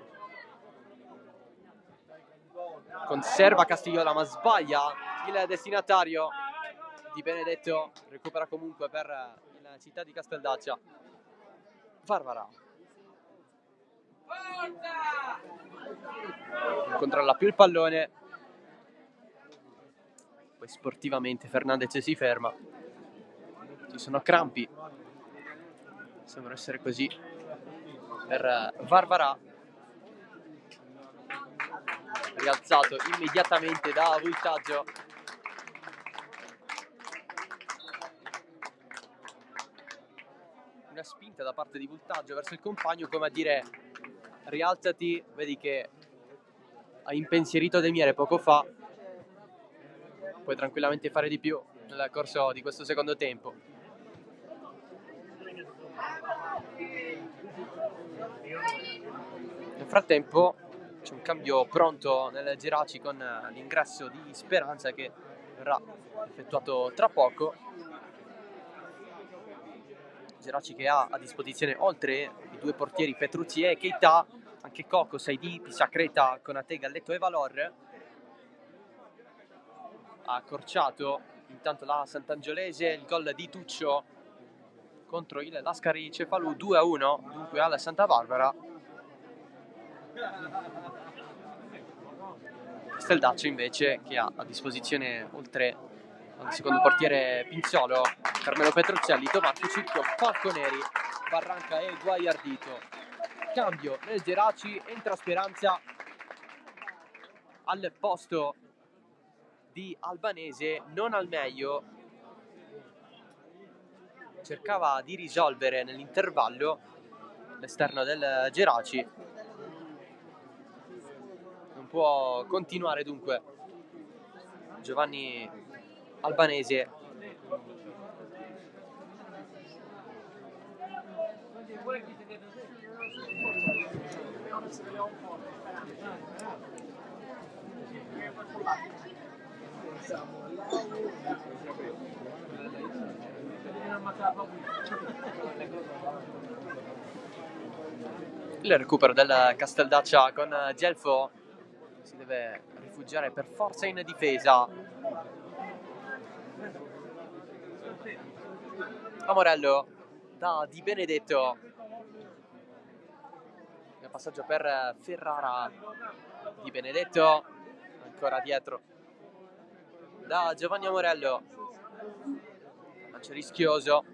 conserva Castigliola ma sbaglia il destinatario. Di Benedetto recupera comunque per il Città di Casteldaccia. Barbara non controlla più il pallone, poi sportivamente Fernandez si ferma, ci sono crampi, sembrano essere così per Barbara, rialzato immediatamente da voltaggio. Una spinta da parte di Voltaggio verso il compagno, come a dire: rialzati, vedi che hai impensierito De Miere poco fa, puoi tranquillamente fare di più nel corso di questo secondo tempo. Nel frattempo c'è un cambio pronto nel Geraci con l'ingresso di Speranza che verrà effettuato tra poco. Geraci che ha a disposizione, oltre i due portieri Petruzzi e Keita, anche Coco, Saidi, Pisacreta, Konate, Galletto e Valor. Ha accorciato intanto la Sant'Angiolese il gol di Tuccio contro il Lascari Cefalù, 2-1 dunque alla Santa Barbara. Casteldaccio invece che ha a disposizione, oltre al secondo portiere Pinzolo, Carmelo Petrocelli, Tommaso Cicchio, Falconeri, Barranca e Guaiardito. Cambio nel Geraci, entra Speranza al posto di Albanese, non al meglio, cercava di risolvere nell'intervallo l'esterno del Geraci. Non può continuare dunque Giovanni Albanese. Il recupero del Casteldaccia con Gelfo, si deve rifugiare per forza in difesa. Amorello da Di Benedetto, il passaggio per Ferrara. Di Benedetto ancora dietro da Giovanni Amorello, lancio rischioso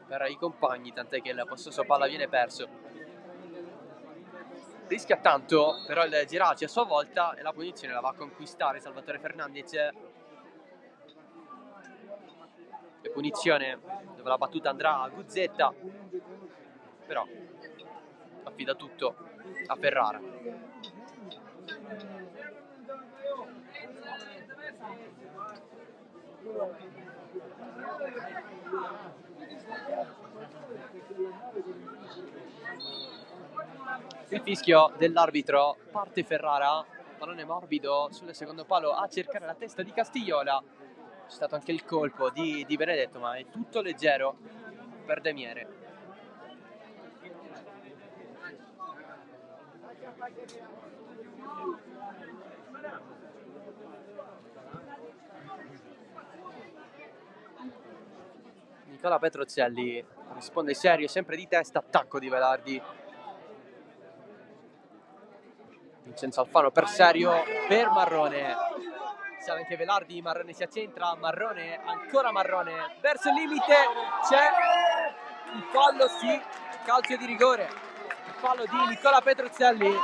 per i compagni, tant'è che il possesso palla viene perso. Rischia tanto però il Geraci a sua volta, e la punizione la va a conquistare Salvatore Fernandez. E punizione dove la battuta andrà a Guzzetta, però affida tutto a Ferrara. Il fischio dell'arbitro, parte Ferrara, pallone morbido sul secondo palo a cercare la testa di Castigliola. C'è stato anche il colpo di Benedetto, ma è tutto leggero per Demiere. Nicola Petrozelli risponde serio, sempre di testa, attacco di Velardi. Vincenzo Alfano per serio, per Marrone. Sale anche Velardi, Marrone si accentra, Marrone, ancora Marrone, verso il limite, c'è il fallo, sì, calcio di rigore. Il fallo di Nicola Petrozelli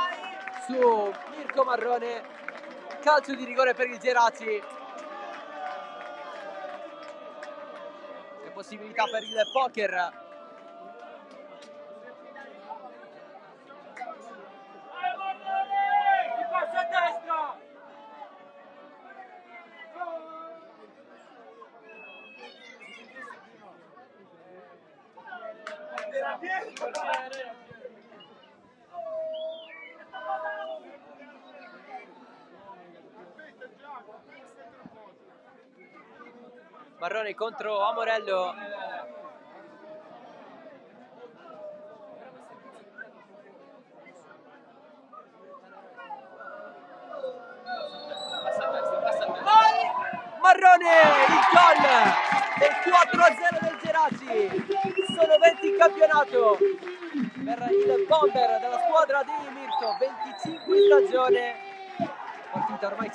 su Mirko Marrone, calcio di rigore per il Geraci. E possibilità per il poker. Marrone contro Amorello. Marrone, il gol del 4-0 del Geraci. Sono 20 in campionato per il bomber della squadra di Mirko, 25 in stagione. Partita ormai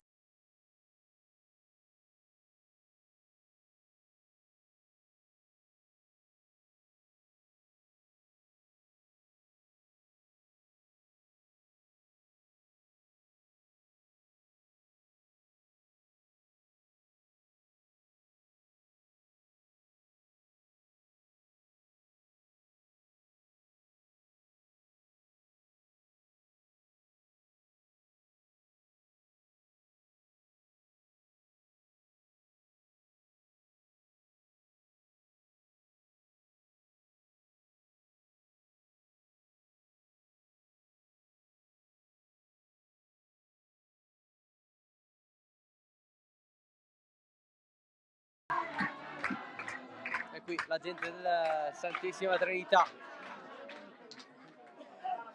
qui la gente del Santissima Trinità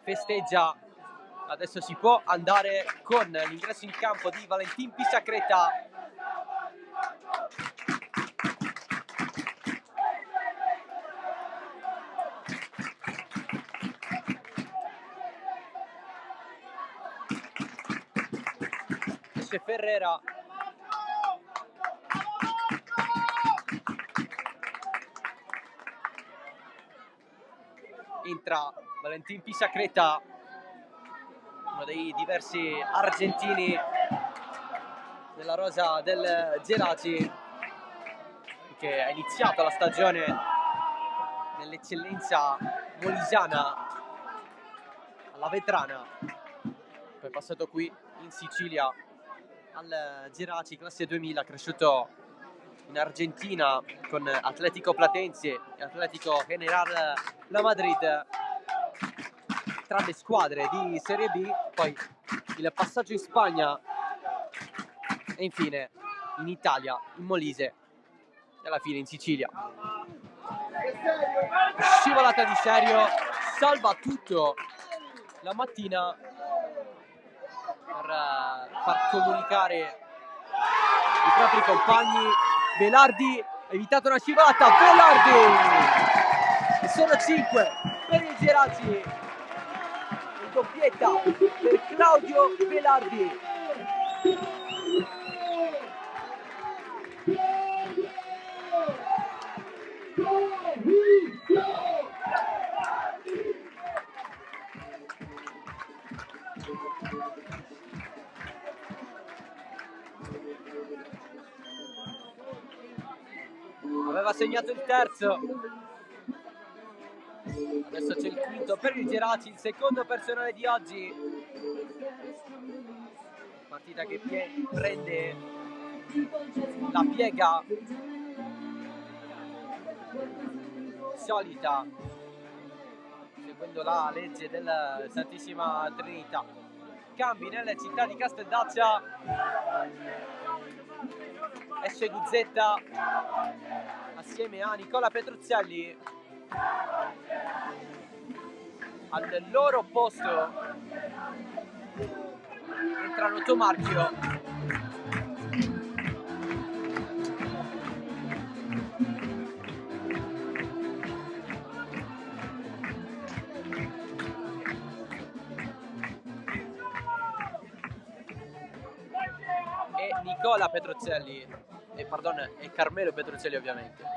festeggia. Adesso si può andare con l'ingresso in campo di Valentin Pisacreta. Esce Ferrera. Entra Valentin Pisacreta, uno dei diversi argentini nella rosa del Geraci, che ha iniziato la stagione nell'eccellenza molisana alla Vetrana, poi è passato qui in Sicilia al Geraci classe 2000, cresciuto in Argentina con Atlético Platense e Atlético General La Madrid tra le squadre di Serie B, poi il passaggio in Spagna e infine in Italia, in Molise e alla fine in Sicilia. Scivolata di Serio, salva tutto la mattina per far comunicare i propri compagni. Velardi, evitato una scivolata, Velardi! E sono 5 per il Geraci. In doppietta per Claudio Velardi. Aveva segnato il terzo, adesso c'è il quinto per il Geraci, il secondo personale di oggi. Partita che prende la piega solita, seguendo la legge della Santissima Trinità. Cambi nelle città di Casteldaccia, esce Guzzetta assieme a Nicola Petruzzelli. Al loro posto entrano Tomarchio e Nicola Petruzzelli e Carmelo Petruzzelli, ovviamente.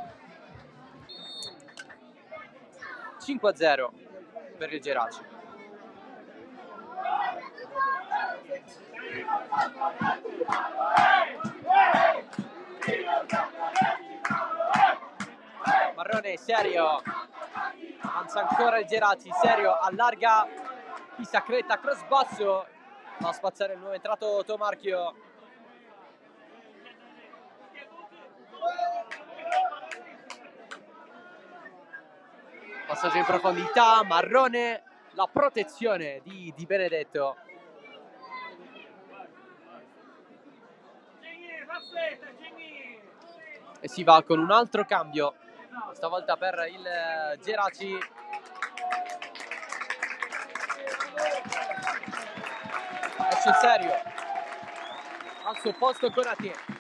5-0 per il Geraci. Marrone, Serio, avanza ancora il Geraci, Serio allarga, pista cretta, cross basso, va a spazzare il nuovo entrato Tomarchio. Passaggio in profondità, Marrone, la protezione di Benedetto. E si va con un altro cambio, stavolta per il Geraci. Esce Serio, al suo posto Conate.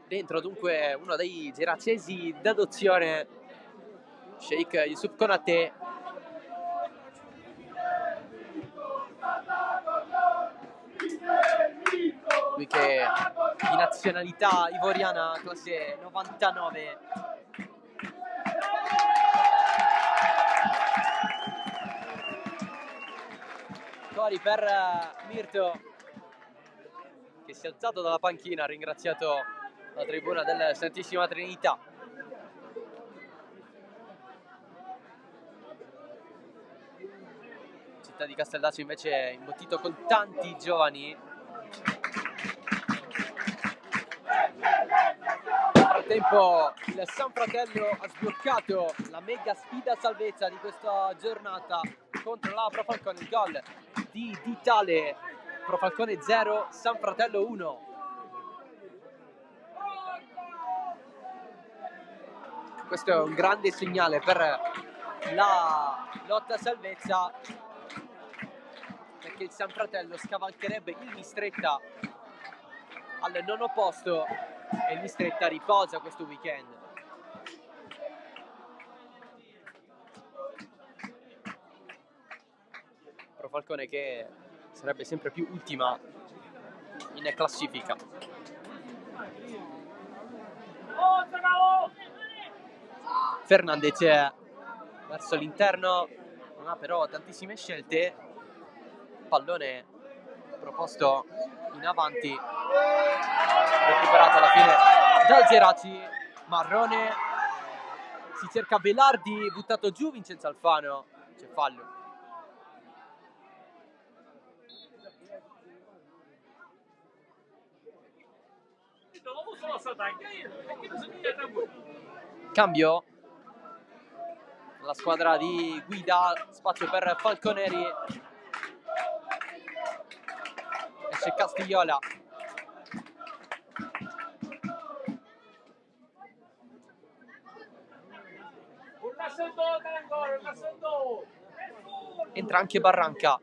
Dentro dunque uno dei geracesi d'adozione, Sheikh Yusuf Konate. Lui che di nazionalità ivoriana, classe 99. Cori per Mirto, che si è alzato dalla panchina, ha ringraziato la tribuna della Santissima Trinità. Città di Casteldaccia invece è imbottito con tanti giovani. Nel frattempo il San Fratello ha sbloccato la mega sfida salvezza di questa giornata contro la Pro Falcone. Il gol di Ditale, Pro Falcone 0, San Fratello 1. Questo è un grande segnale per la lotta salvezza, perché il San Fratello scavalcherebbe il Mistretta al 9° posto e il Mistretta riposa questo weekend. Pro Falcone che sarebbe sempre più ultima in classifica. Fernandez verso l'interno, non ha però tantissime scelte. Pallone proposto in avanti, recuperato alla fine dal Geraci. Marrone, si cerca Velardi, buttato giù Vincenzo Alfano, c'è fallo. Cambio. La squadra di Guida, spazio per Falconeri. Esce Castigliola. Entra anche Barranca.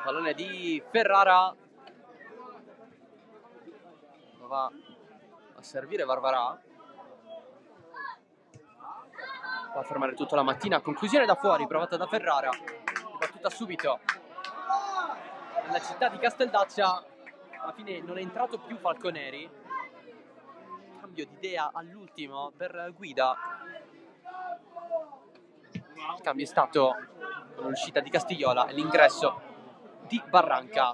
Pallone di Ferrara. Va a servire Varvarà. Va a fermare tutto la mattina. Conclusione da fuori provata da Ferrara. Battuta subito nella città di Casteldaccia. Alla fine non è entrato più Falconeri. Cambio di idea all'ultimo per Guida. Il cambio è stato con l'uscita di Castigliola e l'ingresso di Barranca.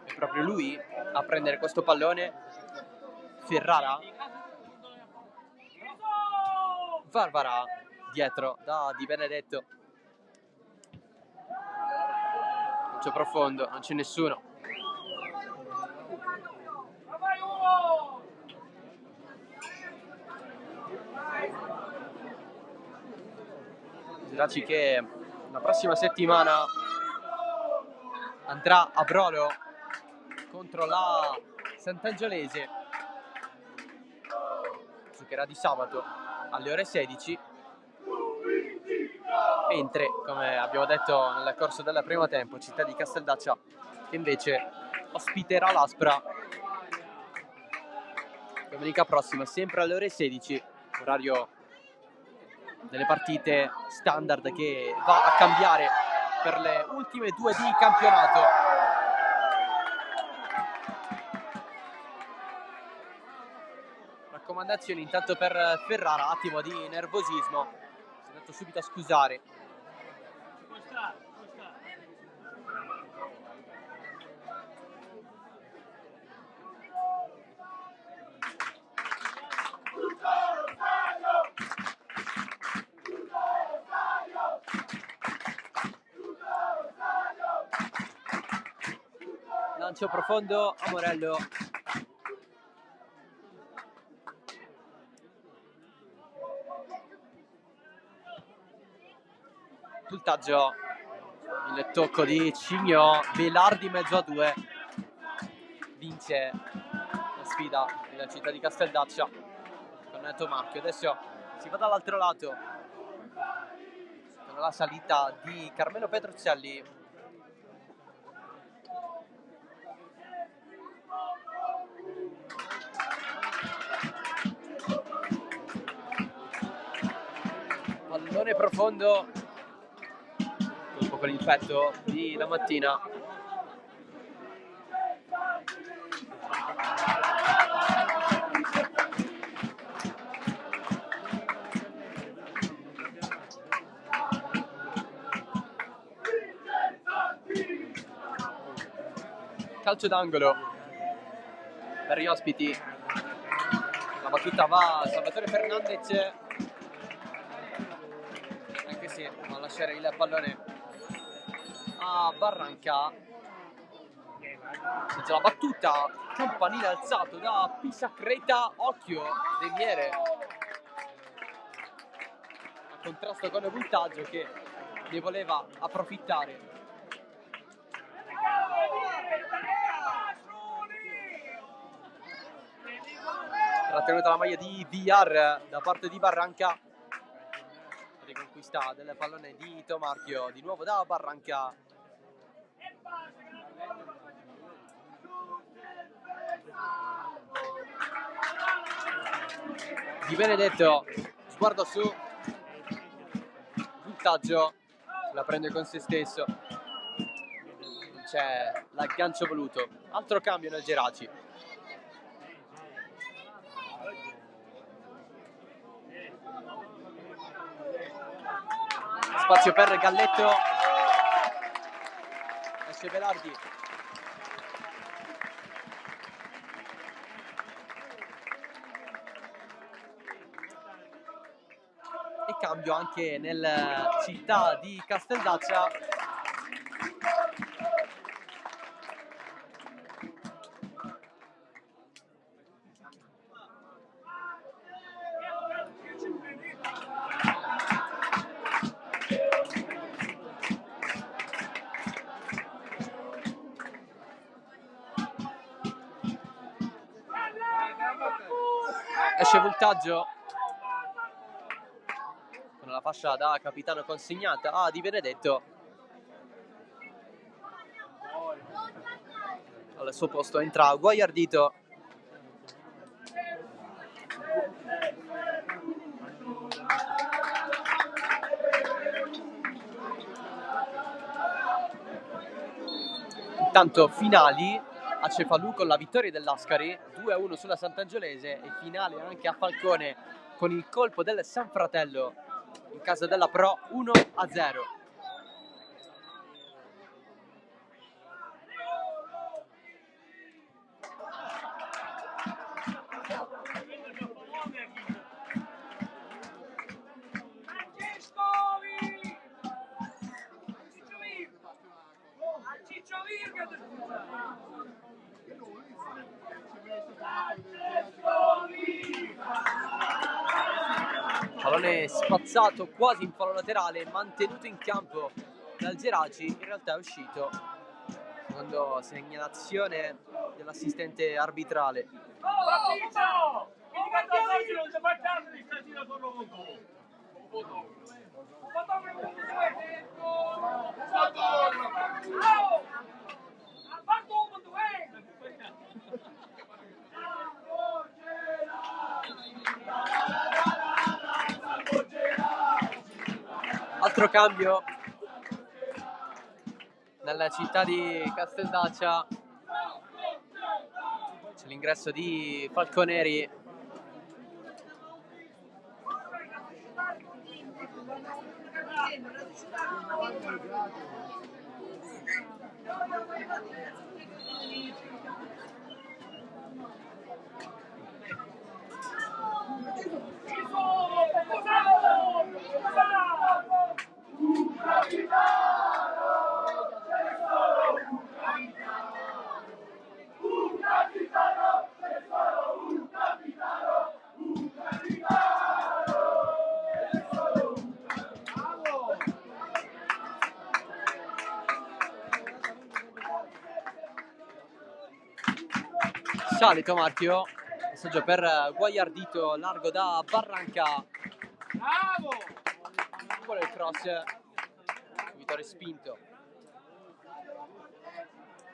È proprio lui a prendere questo pallone. Ferrara. Varvarà dietro da Di Benedetto. Calcio profondo, non c'è nessuno. Giraci che la prossima settimana andrà a Brolo contro la Sant'Angiolese. Giocherà di sabato alle ore 16, mentre, come abbiamo detto nel corso del primo tempo, città di Casteldaccia che invece ospiterà l'Aspra domenica prossima, sempre alle ore 16, orario delle partite standard che va a cambiare per le ultime due di campionato. Raccomandazioni intanto per Ferrara, attimo di nervosismo, si è andato subito a scusare. Lancio profondo a Morello. Puntaggio, il tocco di Cigno, Belardi mezzo a 2, vince la sfida della città di Casteldaccia con Tomarchio. Adesso si va dall'altro lato con la salita di Carmelo Petrocelli. Pallone profondo, colpo con il petto di La Mattina. Calcio d'angolo per gli ospiti. La battuta va a Salvatore Fernandez, anche se va a lasciare il pallone a Barranca. C'è la battuta, campanile alzato da Pisacreta, occhio Deniere a contrasto con il puntaggio che ne voleva approfittare. Trattenuta la maglia di Villar da parte di Barranca. Riconquista del pallone di Tomarchio, di nuovo da Barranca. Di Benedetto, sguardo su, puntaggio, la prende con se stesso, c'è l'aggancio voluto. Altro cambio nel Geraci. Spazio per Galletto, esce Velardi. E cambio anche nel città di Casteldaccia. Esce Voltaggio con la fascia da capitano consegnata a Di Benedetto. Al suo posto entra Guaiardito. Intanto finali a Cefalù con la vittoria dell'Ascari 2-1 sulla Sant'Angiolese, e finale anche a Falcone con il colpo del San Fratello in casa della Pro 1-0. Pallone spazzato quasi in fallo laterale, mantenuto in campo dal Geraci, in realtà è uscito secondo segnalazione dell'assistente arbitrale. Altro cambio nella città di Casteldaccia, c'è l'ingresso di Falconeri. Salito marchio, passaggio per Guaiardito, largo da Barranca. Quello è il cross, Vittorio spinto.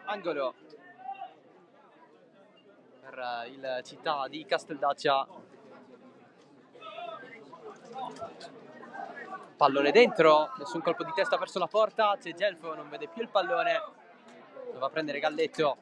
Angolo per il città di Casteldaccia. Pallone dentro, nessun colpo di testa verso la porta, c'è Gelfo, non vede più il pallone, lo va a prendere Galletto.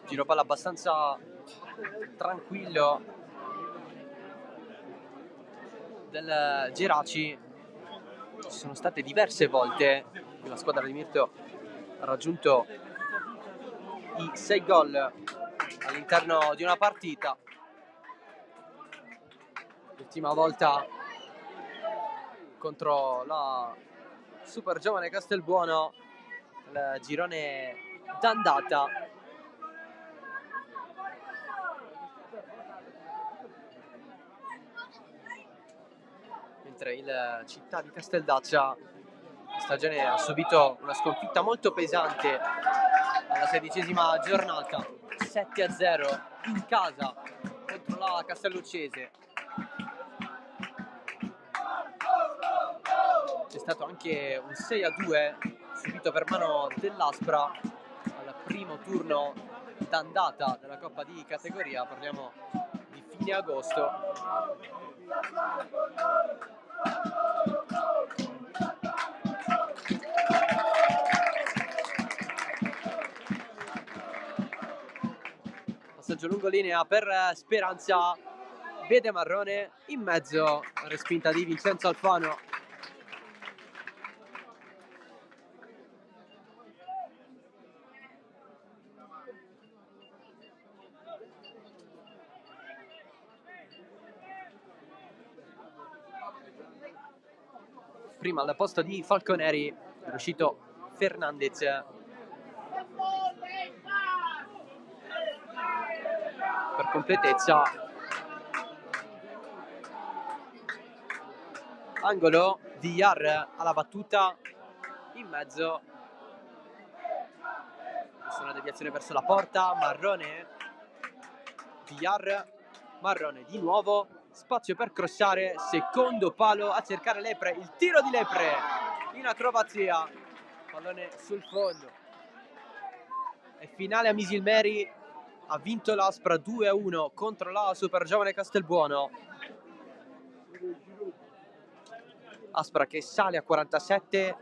Giro palla abbastanza tranquillo del Geraci. Ci sono state diverse volte che la squadra di Mirto ha raggiunto i 6 gol all'interno di una partita. L'ultima volta contro la super giovane Castelbuono, il girone d'andata. mentre il Città di Casteldaccia in stagione ha subito una sconfitta molto pesante alla 16ª giornata, 7-0 in casa contro la Castelluccese. C'è stato anche un 6-2 subito per mano dell'Aspra al primo turno d'andata della Coppa di categoria, parliamo di fine agosto. Passaggio lungolinea per Speranza, vede Marrone in mezzo, respinta di Vincenzo Alfano. Prima al posto di Falconeri è uscito Fernandez. Per completezza, angolo di Iar alla battuta in mezzo. Nessuna deviazione verso la porta. Marrone, Villar, Marrone di nuovo, spazio per crossare, secondo palo a cercare Lepre, il tiro di Lepre in acrobazia, pallone sul fondo. È finale a Misilmeri, ha vinto l'Aspra 2-1 contro la Super Giovane Castelbuono. Aspra che sale a 47,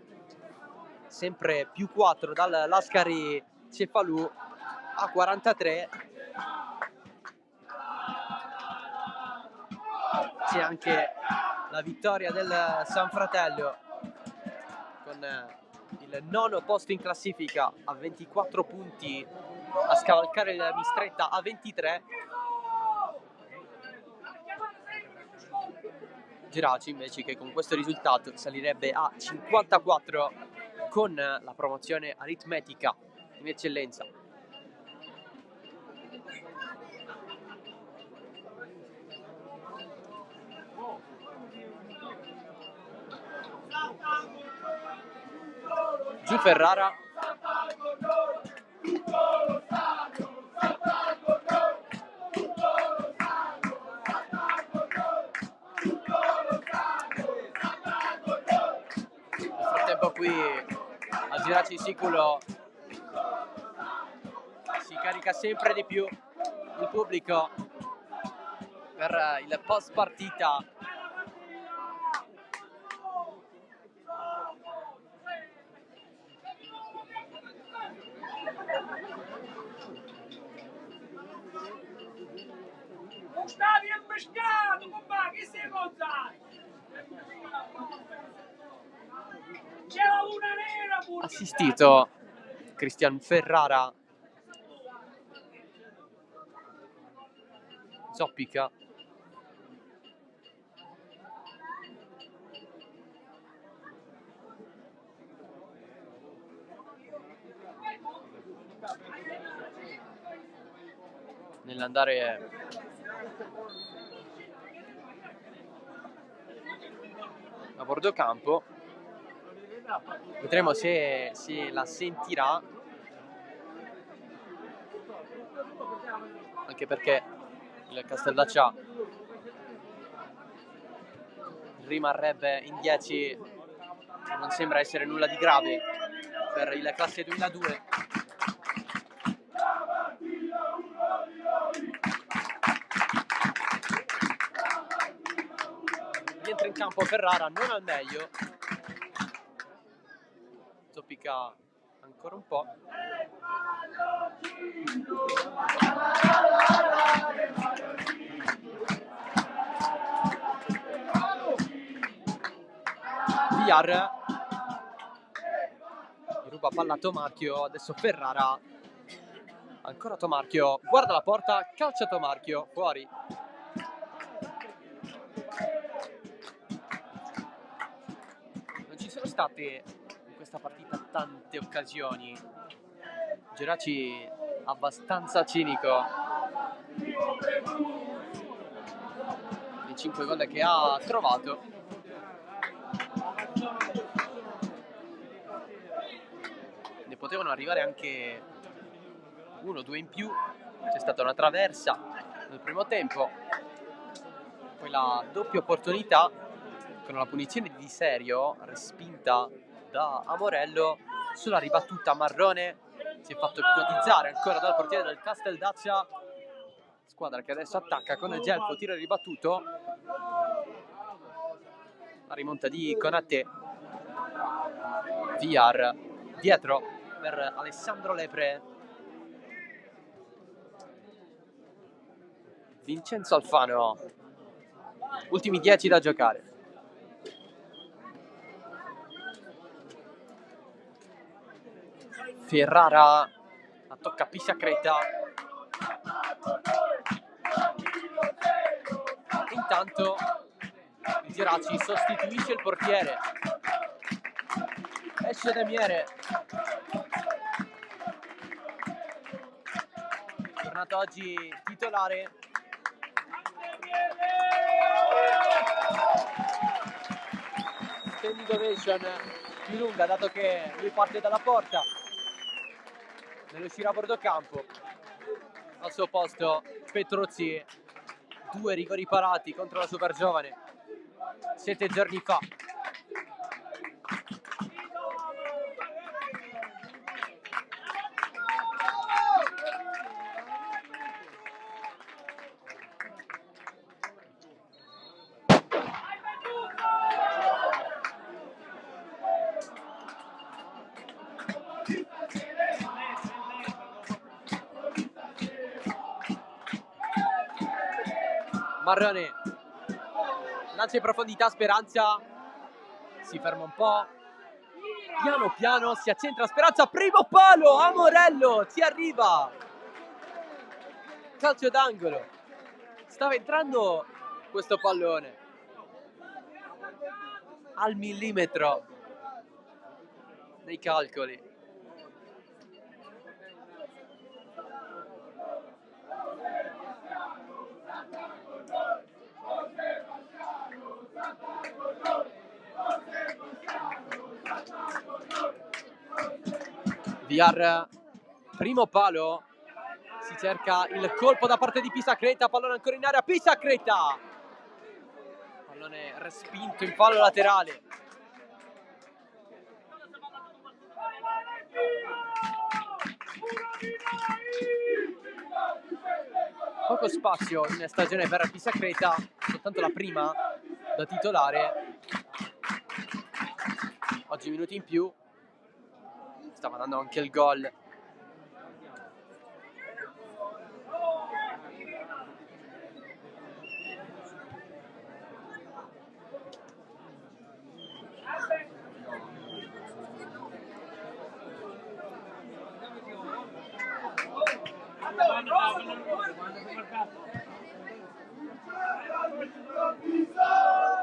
sempre più 4 dal Lascari Cefalù a 43. C'è anche la vittoria del San Fratello con il 9° posto in classifica a 24 punti, a scavalcare il Mistretta a 23. Geraci invece che con questo risultato salirebbe a 54 con la promozione aritmetica in eccellenza. Giù Ferrara, nel frattempo qui a Geraci Siculo si carica sempre di più il pubblico per il post partita. Stavi imbescato, papà, che sei gonzato? C'è la luna nera pure. Assistito Cristian Ferrara, zoppica. Nell'andare a bordo campo, vedremo se la sentirà, anche perché il Casteldaccia rimarrebbe in 10, non sembra essere nulla di grave per il classe 2002. Rientra in campo Ferrara, non al meglio, zoppica ancora un po'. Villar ruba palla a Tomarchio, adesso Ferrara, ancora Tomarchio, guarda la porta, calcia Tomarchio, fuori. Non ci sono state in questa partita tante occasioni, Geraci abbastanza cinico nei 5 gol che ha trovato. potevano arrivare anche 1 o 2 in più. C'è stata una traversa nel primo tempo, poi la doppia opportunità con la punizione di Serio respinta da Amorello. Sulla ribattuta Marrone si è fatto ipnotizzare ancora dal portiere del Casteldaccia, squadra che adesso attacca con il Gelfo, tiro ribattuto, la rimonta di Konate, Villar dietro per Alessandro Lepre, Vincenzo Alfano, ultimi 10 da giocare. Ferrara la tocca a Pisacreta. Intanto il Geraci sostituisce il portiere. Esce Demiere. Tornato oggi titolare. Standing ovation più lunga, dato che lui parte dalla porta nell'uscire a bordo campo. Al suo posto Petruzzi, 2 rigori parati contro la super giovane 7 giorni fa. Marrone lancia in profondità, Speranza si ferma un po', piano piano si accentra Speranza, primo palo, Amorello ci arriva, calcio d'angolo. Stava entrando questo pallone al millimetro nei calcoli. Villar, primo palo, si cerca il colpo da parte di Pisacreta, pallone ancora in area, Pisacreta, pallone respinto in fallo laterale. Poco spazio in stagione per Pisacreta, soltanto la prima da titolare, oggi minuti in più, stava dando anche il gol.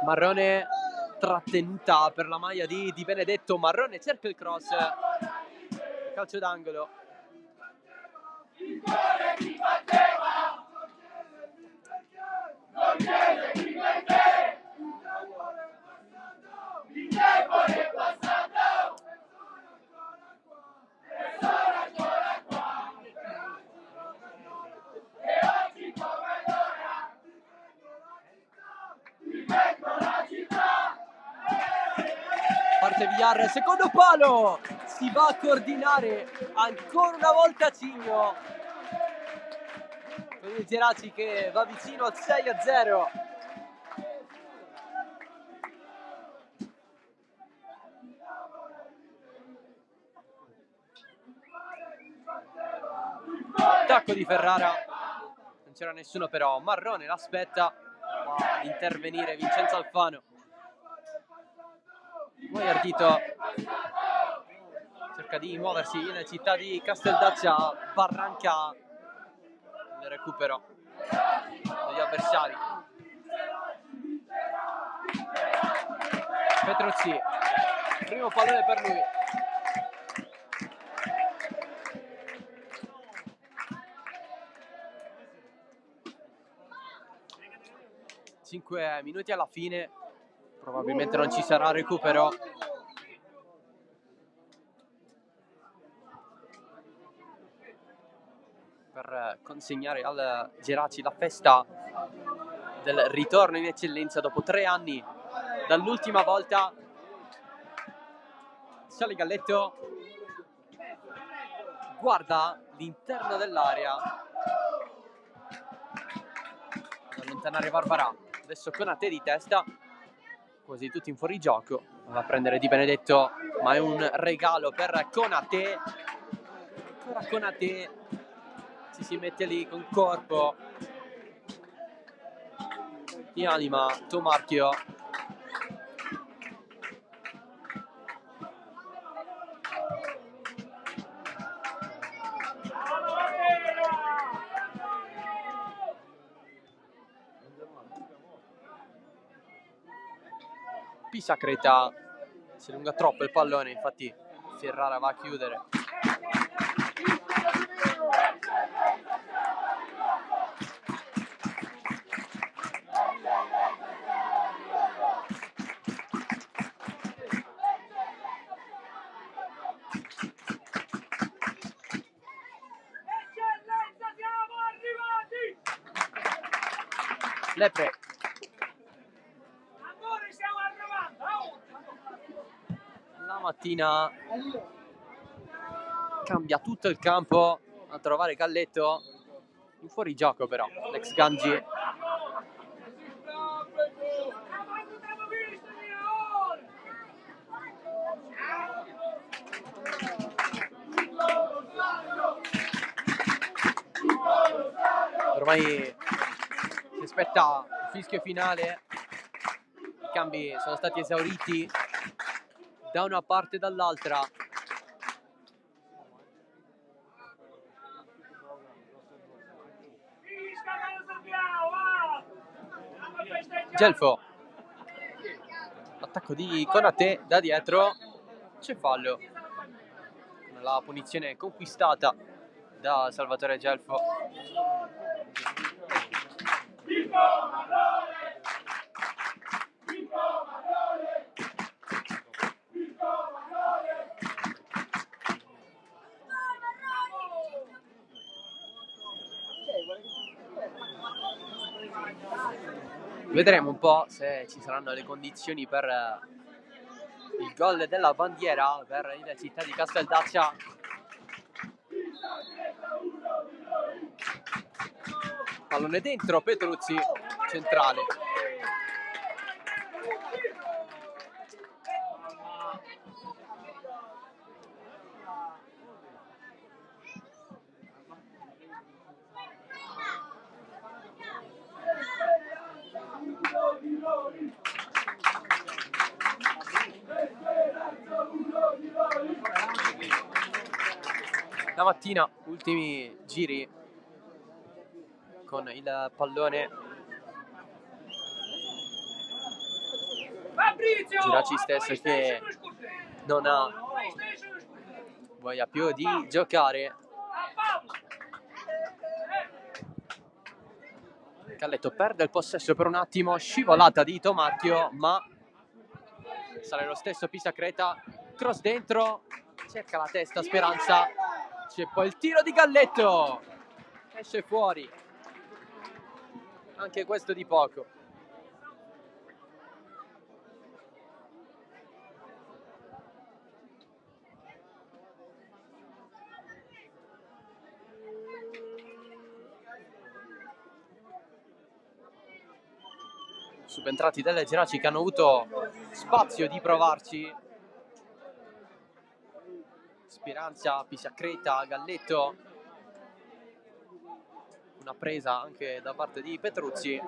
Marrone trattenuta per la maglia di Benedetto. Marrone cerca il cross, calcio d'angolo. Parte Villar, secondo palo, si va a coordinare ancora una volta Cigno con il Geraci che va vicino al 6-0. Attacco di Ferrara, non c'era nessuno però, Marrone l'aspetta, va ad intervenire Vincenzo Alfano. Poi Ardito cerca di muoversi in città di Casteldaccia, Barranca il recupero degli avversari. Petruzzi, primo pallone per lui. Cinque minuti alla fine, probabilmente non ci sarà recupero. per consegnare al Geraci la festa del ritorno in eccellenza dopo 3 anni dall'ultima volta. Sale Galletto, guarda l'interno dell'area ad allontanare Barbarà. Adesso Konate di testa, quasi tutti in fuorigioco, va a prendere Di Benedetto, ma è un regalo per Konate. Ancora Konate si mette lì con corpo di anima. Tomarchio, Pisacreta, si allunga troppo il pallone, infatti Ferrara va a chiudere. Lepre, la mattina cambia tutto il campo a trovare Galletto in fuorigioco, però l'ex Gangi ormai si aspetta il fischio finale. I cambi sono stati esauriti da una parte e dall'altra. Gelfo, attacco di Konate da dietro, c'è fallo. La punizione conquistata da Salvatore Gelfo. Vedremo un po' se ci saranno le condizioni per il gol della bandiera per il Città di Casteldaccia. Pallone dentro, Petruzzi, centrale. La mattina, ultimi giri con il pallone. Geraci stesso che non ha voglia più di giocare. Galletto perde il possesso per un attimo, scivolata di Tomarchio, ma sale lo stesso Pisacreta, cross dentro, cerca la testa Speranza, c'è poi il tiro di Galletto, esce fuori, anche questo di poco. Subentrati delle Geraci che hanno avuto spazio di provarci. Speranza, Pisacreta, Galletto. Una presa anche da parte di Petruzzi.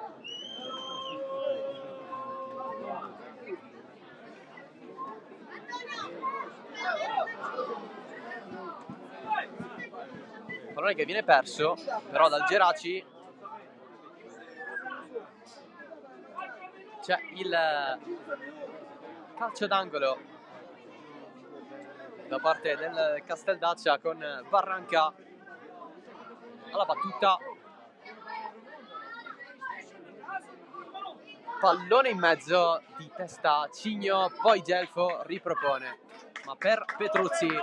Pallone che viene perso però dal Geraci. C'è il calcio d'angolo da parte del Casteldaccia con Barranca alla battuta. Pallone in mezzo di testa Cigno, poi Gelfo ripropone, ma per Petruzzi.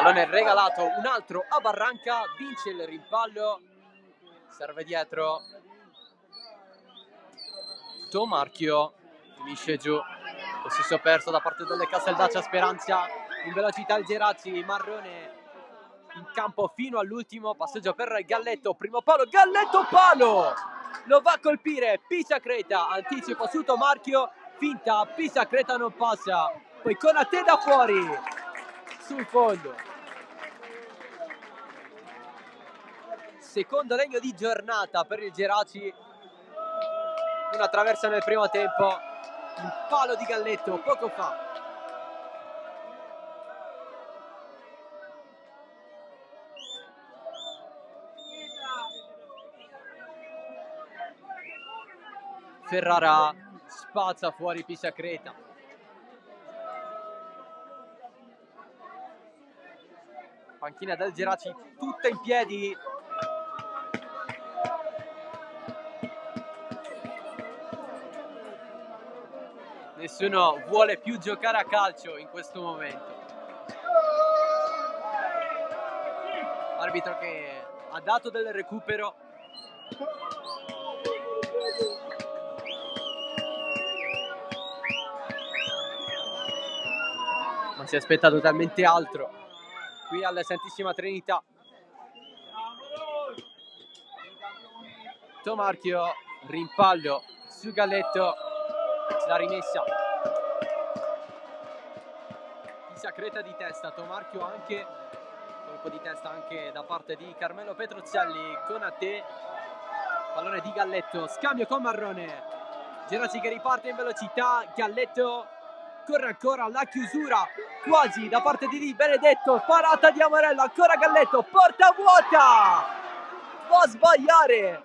Pallone regalato, un altro a Barranca, vince il rimpallo, serve dietro Tomarchio, finisce giù, possesso perso da parte delle Casteldaccia Speranza, in velocità il Geraci, Marrone in campo fino all'ultimo, passaggio per Galletto, primo palo, Galletto palo! Lo va a colpire Pisacreta, anticipo su Tomarchio, finta, Pisacreta non passa, poi Konate da fuori, sul fondo. Secondo legno di giornata per il Geraci, una traversa nel primo tempo, il palo di Galletto poco fa. Ferrara spazza fuori Pisacreta. Panchina del Geraci tutta in piedi. Nessuno vuole più giocare a calcio in questo momento. Arbitro che ha dato del recupero. Ma si aspetta totalmente altro qui alla Santissima Trinità. Tomarchio, rimpallo su Galletto, la rimessa. Pisacreta di testa, Tomarchio anche, colpo di testa anche da parte di Carmelo Petrocelli. Konate, pallone di Galletto, scambio con Marrone, Geraci che riparte in velocità, Galletto corre ancora, la chiusura quasi da parte di Di Benedetto, parata di Amarello, ancora Galletto, porta vuota, va a sbagliare,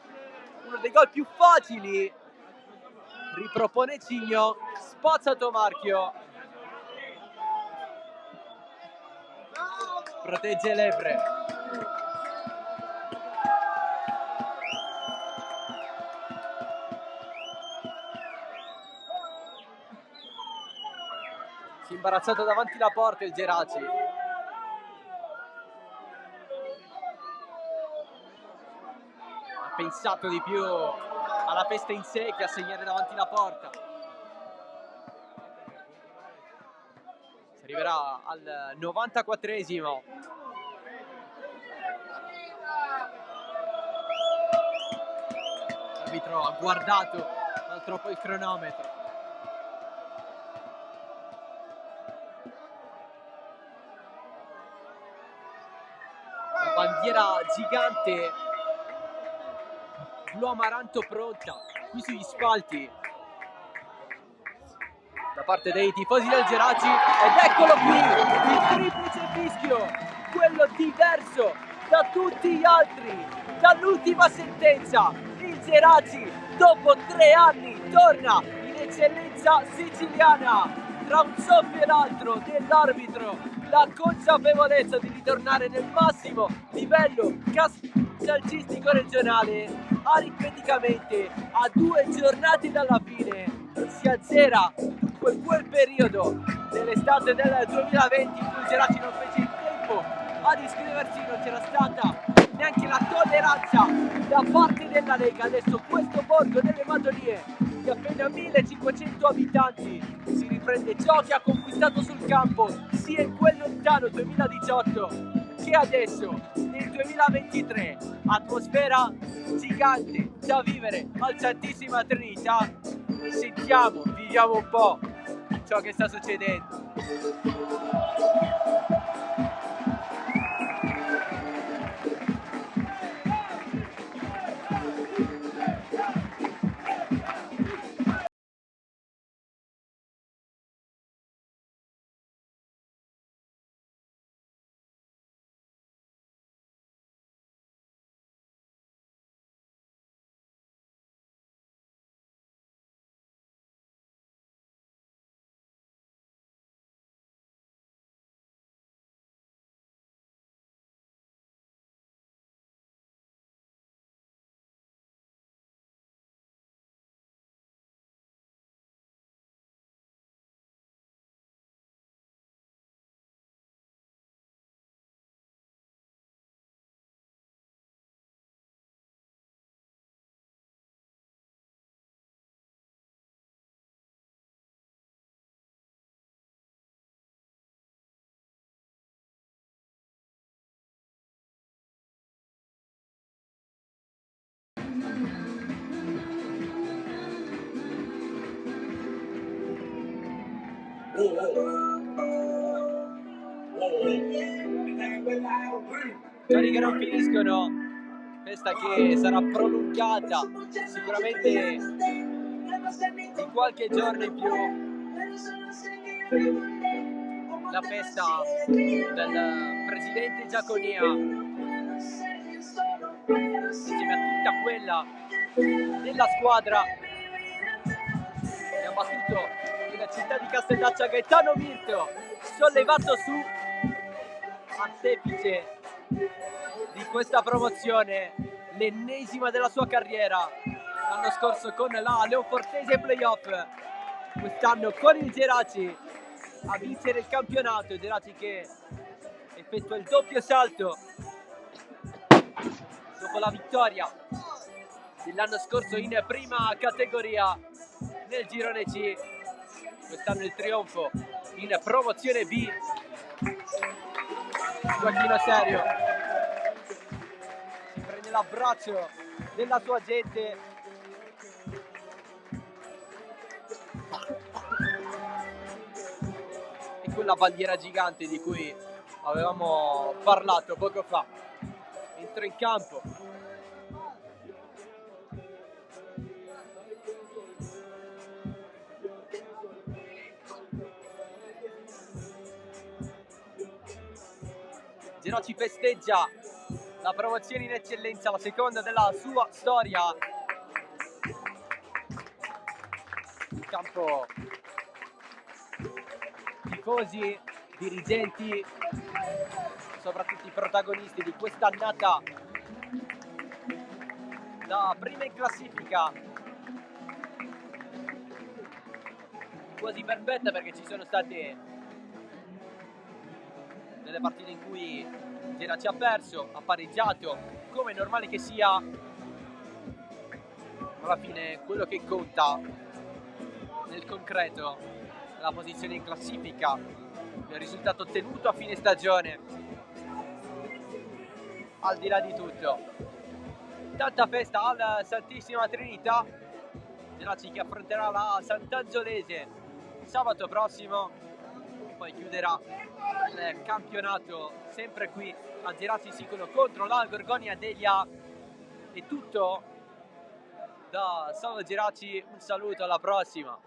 uno dei gol più facili, ripropone Cigno, spazza Tomarchio, protegge Lepre. Si è imbarazzato davanti alla porta il Geraci. Ha pensato di più alla festa in sé che a segnare davanti alla porta. Si arriverà al 94esimo. L'arbitro ha guardato non troppo il cronometro. La bandiera gigante blu amaranto pronta qui sugli spalti da parte dei tifosi del Geraci, ed eccolo qui il triplice fischio, quello diverso da tutti gli altri, dall'ultima sentenza. Il Geraci dopo 3 anni torna in eccellenza siciliana. Tra un soffio e l'altro dell'arbitro, la consapevolezza di ritornare nel massimo livello calcistico regionale, aritmeticamente a 2 giornate dalla fine si azzera quel periodo dell'estate del 2020 in cui il Geraci non fece il tempo ad iscriversi, non c'era stata neanche la tolleranza da parte della Lega. Adesso questo borgo delle Madonie di appena 1500 abitanti si riprende ciò che ha conquistato sul campo sia in quel lontano 2018 che adesso nel 2023. Atmosfera gigante da vivere al Santissima Trinità. Sentiamo, viviamo un po' ciò che sta succedendo. Giochi che non finiscono, festa che sarà prolungata sicuramente di qualche giorno in più. La festa del presidente Giaconia insieme a tutta quella della squadra che ha battuto nella città di Castellaccia Gaetano Mirto, sollevato su artefice di questa promozione, l'ennesima della sua carriera, l'anno scorso con la Leofortese Playoff, quest'anno con il Geraci a vincere il campionato. Geraci che effettua il doppio salto dopo la vittoria dell'anno scorso in prima categoria nel girone C, quest'anno il trionfo in promozione B. Giochino serio, si prende l'abbraccio della sua gente, e quella bandiera gigante di cui avevamo parlato poco fa entra in campo. Geraci festeggia la promozione in eccellenza, la seconda della sua storia. In campo tifosi, dirigenti, soprattutto i protagonisti di quest'annata da prima in classifica, quasi perfetta, perché ci sono state delle partite in cui Geraci ha perso, ha pareggiato, come è normale che sia. Alla fine quello che conta nel concreto è la posizione in classifica, il risultato ottenuto a fine stagione, al di là di tutto. Tanta festa alla Santissima Trinità, Geraci che affronterà la Sant'Angiolese sabato prossimo, poi chiuderà il campionato sempre qui a Geraci Siculo contro la Gorgonia Delia. È tutto da Salvo Geraci, un saluto, alla prossima.